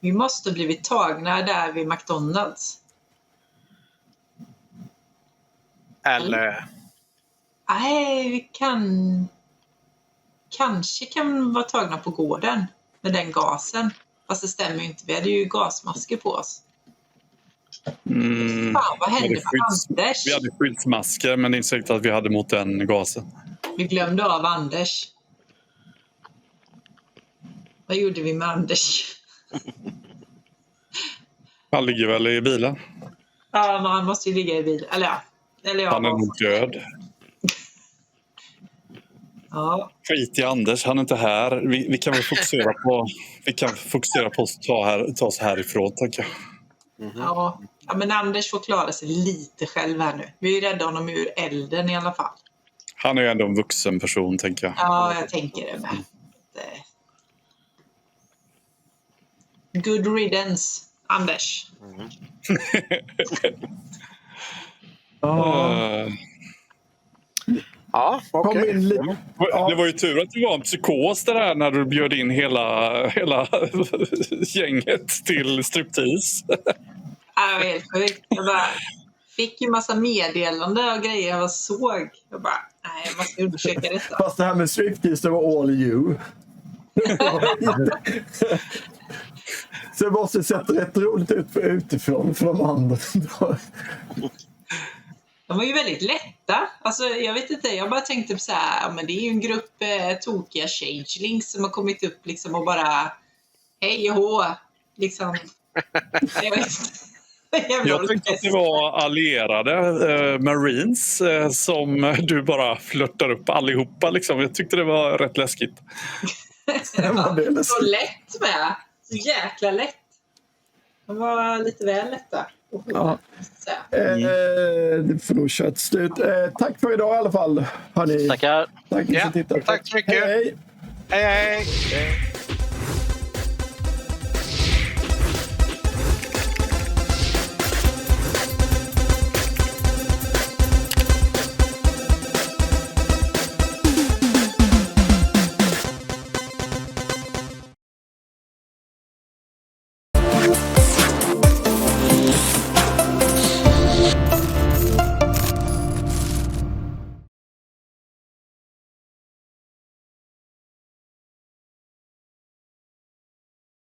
Vi måste blivit tagna där vid McDonalds. Eller... Nej, vi kanske kan vara tagna på gården med den gasen. Fast det stämmer ju inte. Vi hade ju gasmasker på oss. Fan, vad hände med Anders? Vi hade skyddsmasker, men det är inte säkert att vi hade mot den gasen. Vi glömde av Anders. Vad gjorde vi med Anders? Han ligger väl i bilen. Ja, men han måste ju ligga i bilen. Eller ja. Han är nog död. Ja. Skit i Anders, han är inte här. Vi kan väl fokusera på att ta oss härifrån, tänker jag. Ja. Ja, men Anders får klara sig lite själv här nu. Vi är ju rädda honom ur elden i alla fall. Han är ju ändå en vuxen person, tänker jag. Ja, jag tänker det med. Good riddance, Anders. Ja, Kom okej. in lite. Det var ju tur att det var en psykos det där när du bjöd in hela gänget till striptease. Det var helt sjukt. Jag bara fick ju massa meddelande och grejer jag såg. Jag bara, nej, jag måste undersöka detta. Fast det här med striptease, det var all you. Så det måste sett rätt roligt ut utifrån för de andra. De var ju väldigt lätta. Alltså, jag vet inte, jag bara tänkte så här, ja, men det är ju en grupp tokiga changelings som har kommit upp liksom och bara hej och hå, liksom. Jag vet inte. Jag tyckte att det var allierade Marines som du bara flörtar upp allihopa. Liksom. Jag tyckte det var rätt läskigt. Så lätt med. Så jäkla lätt. De var lite väl lätta. Ja. Det får nog kört slut. Tack för idag i alla fall. Hörni. Tackar. Tack för att ni Ja, tittade. tack så mycket. Hej, hej. Hej, hej.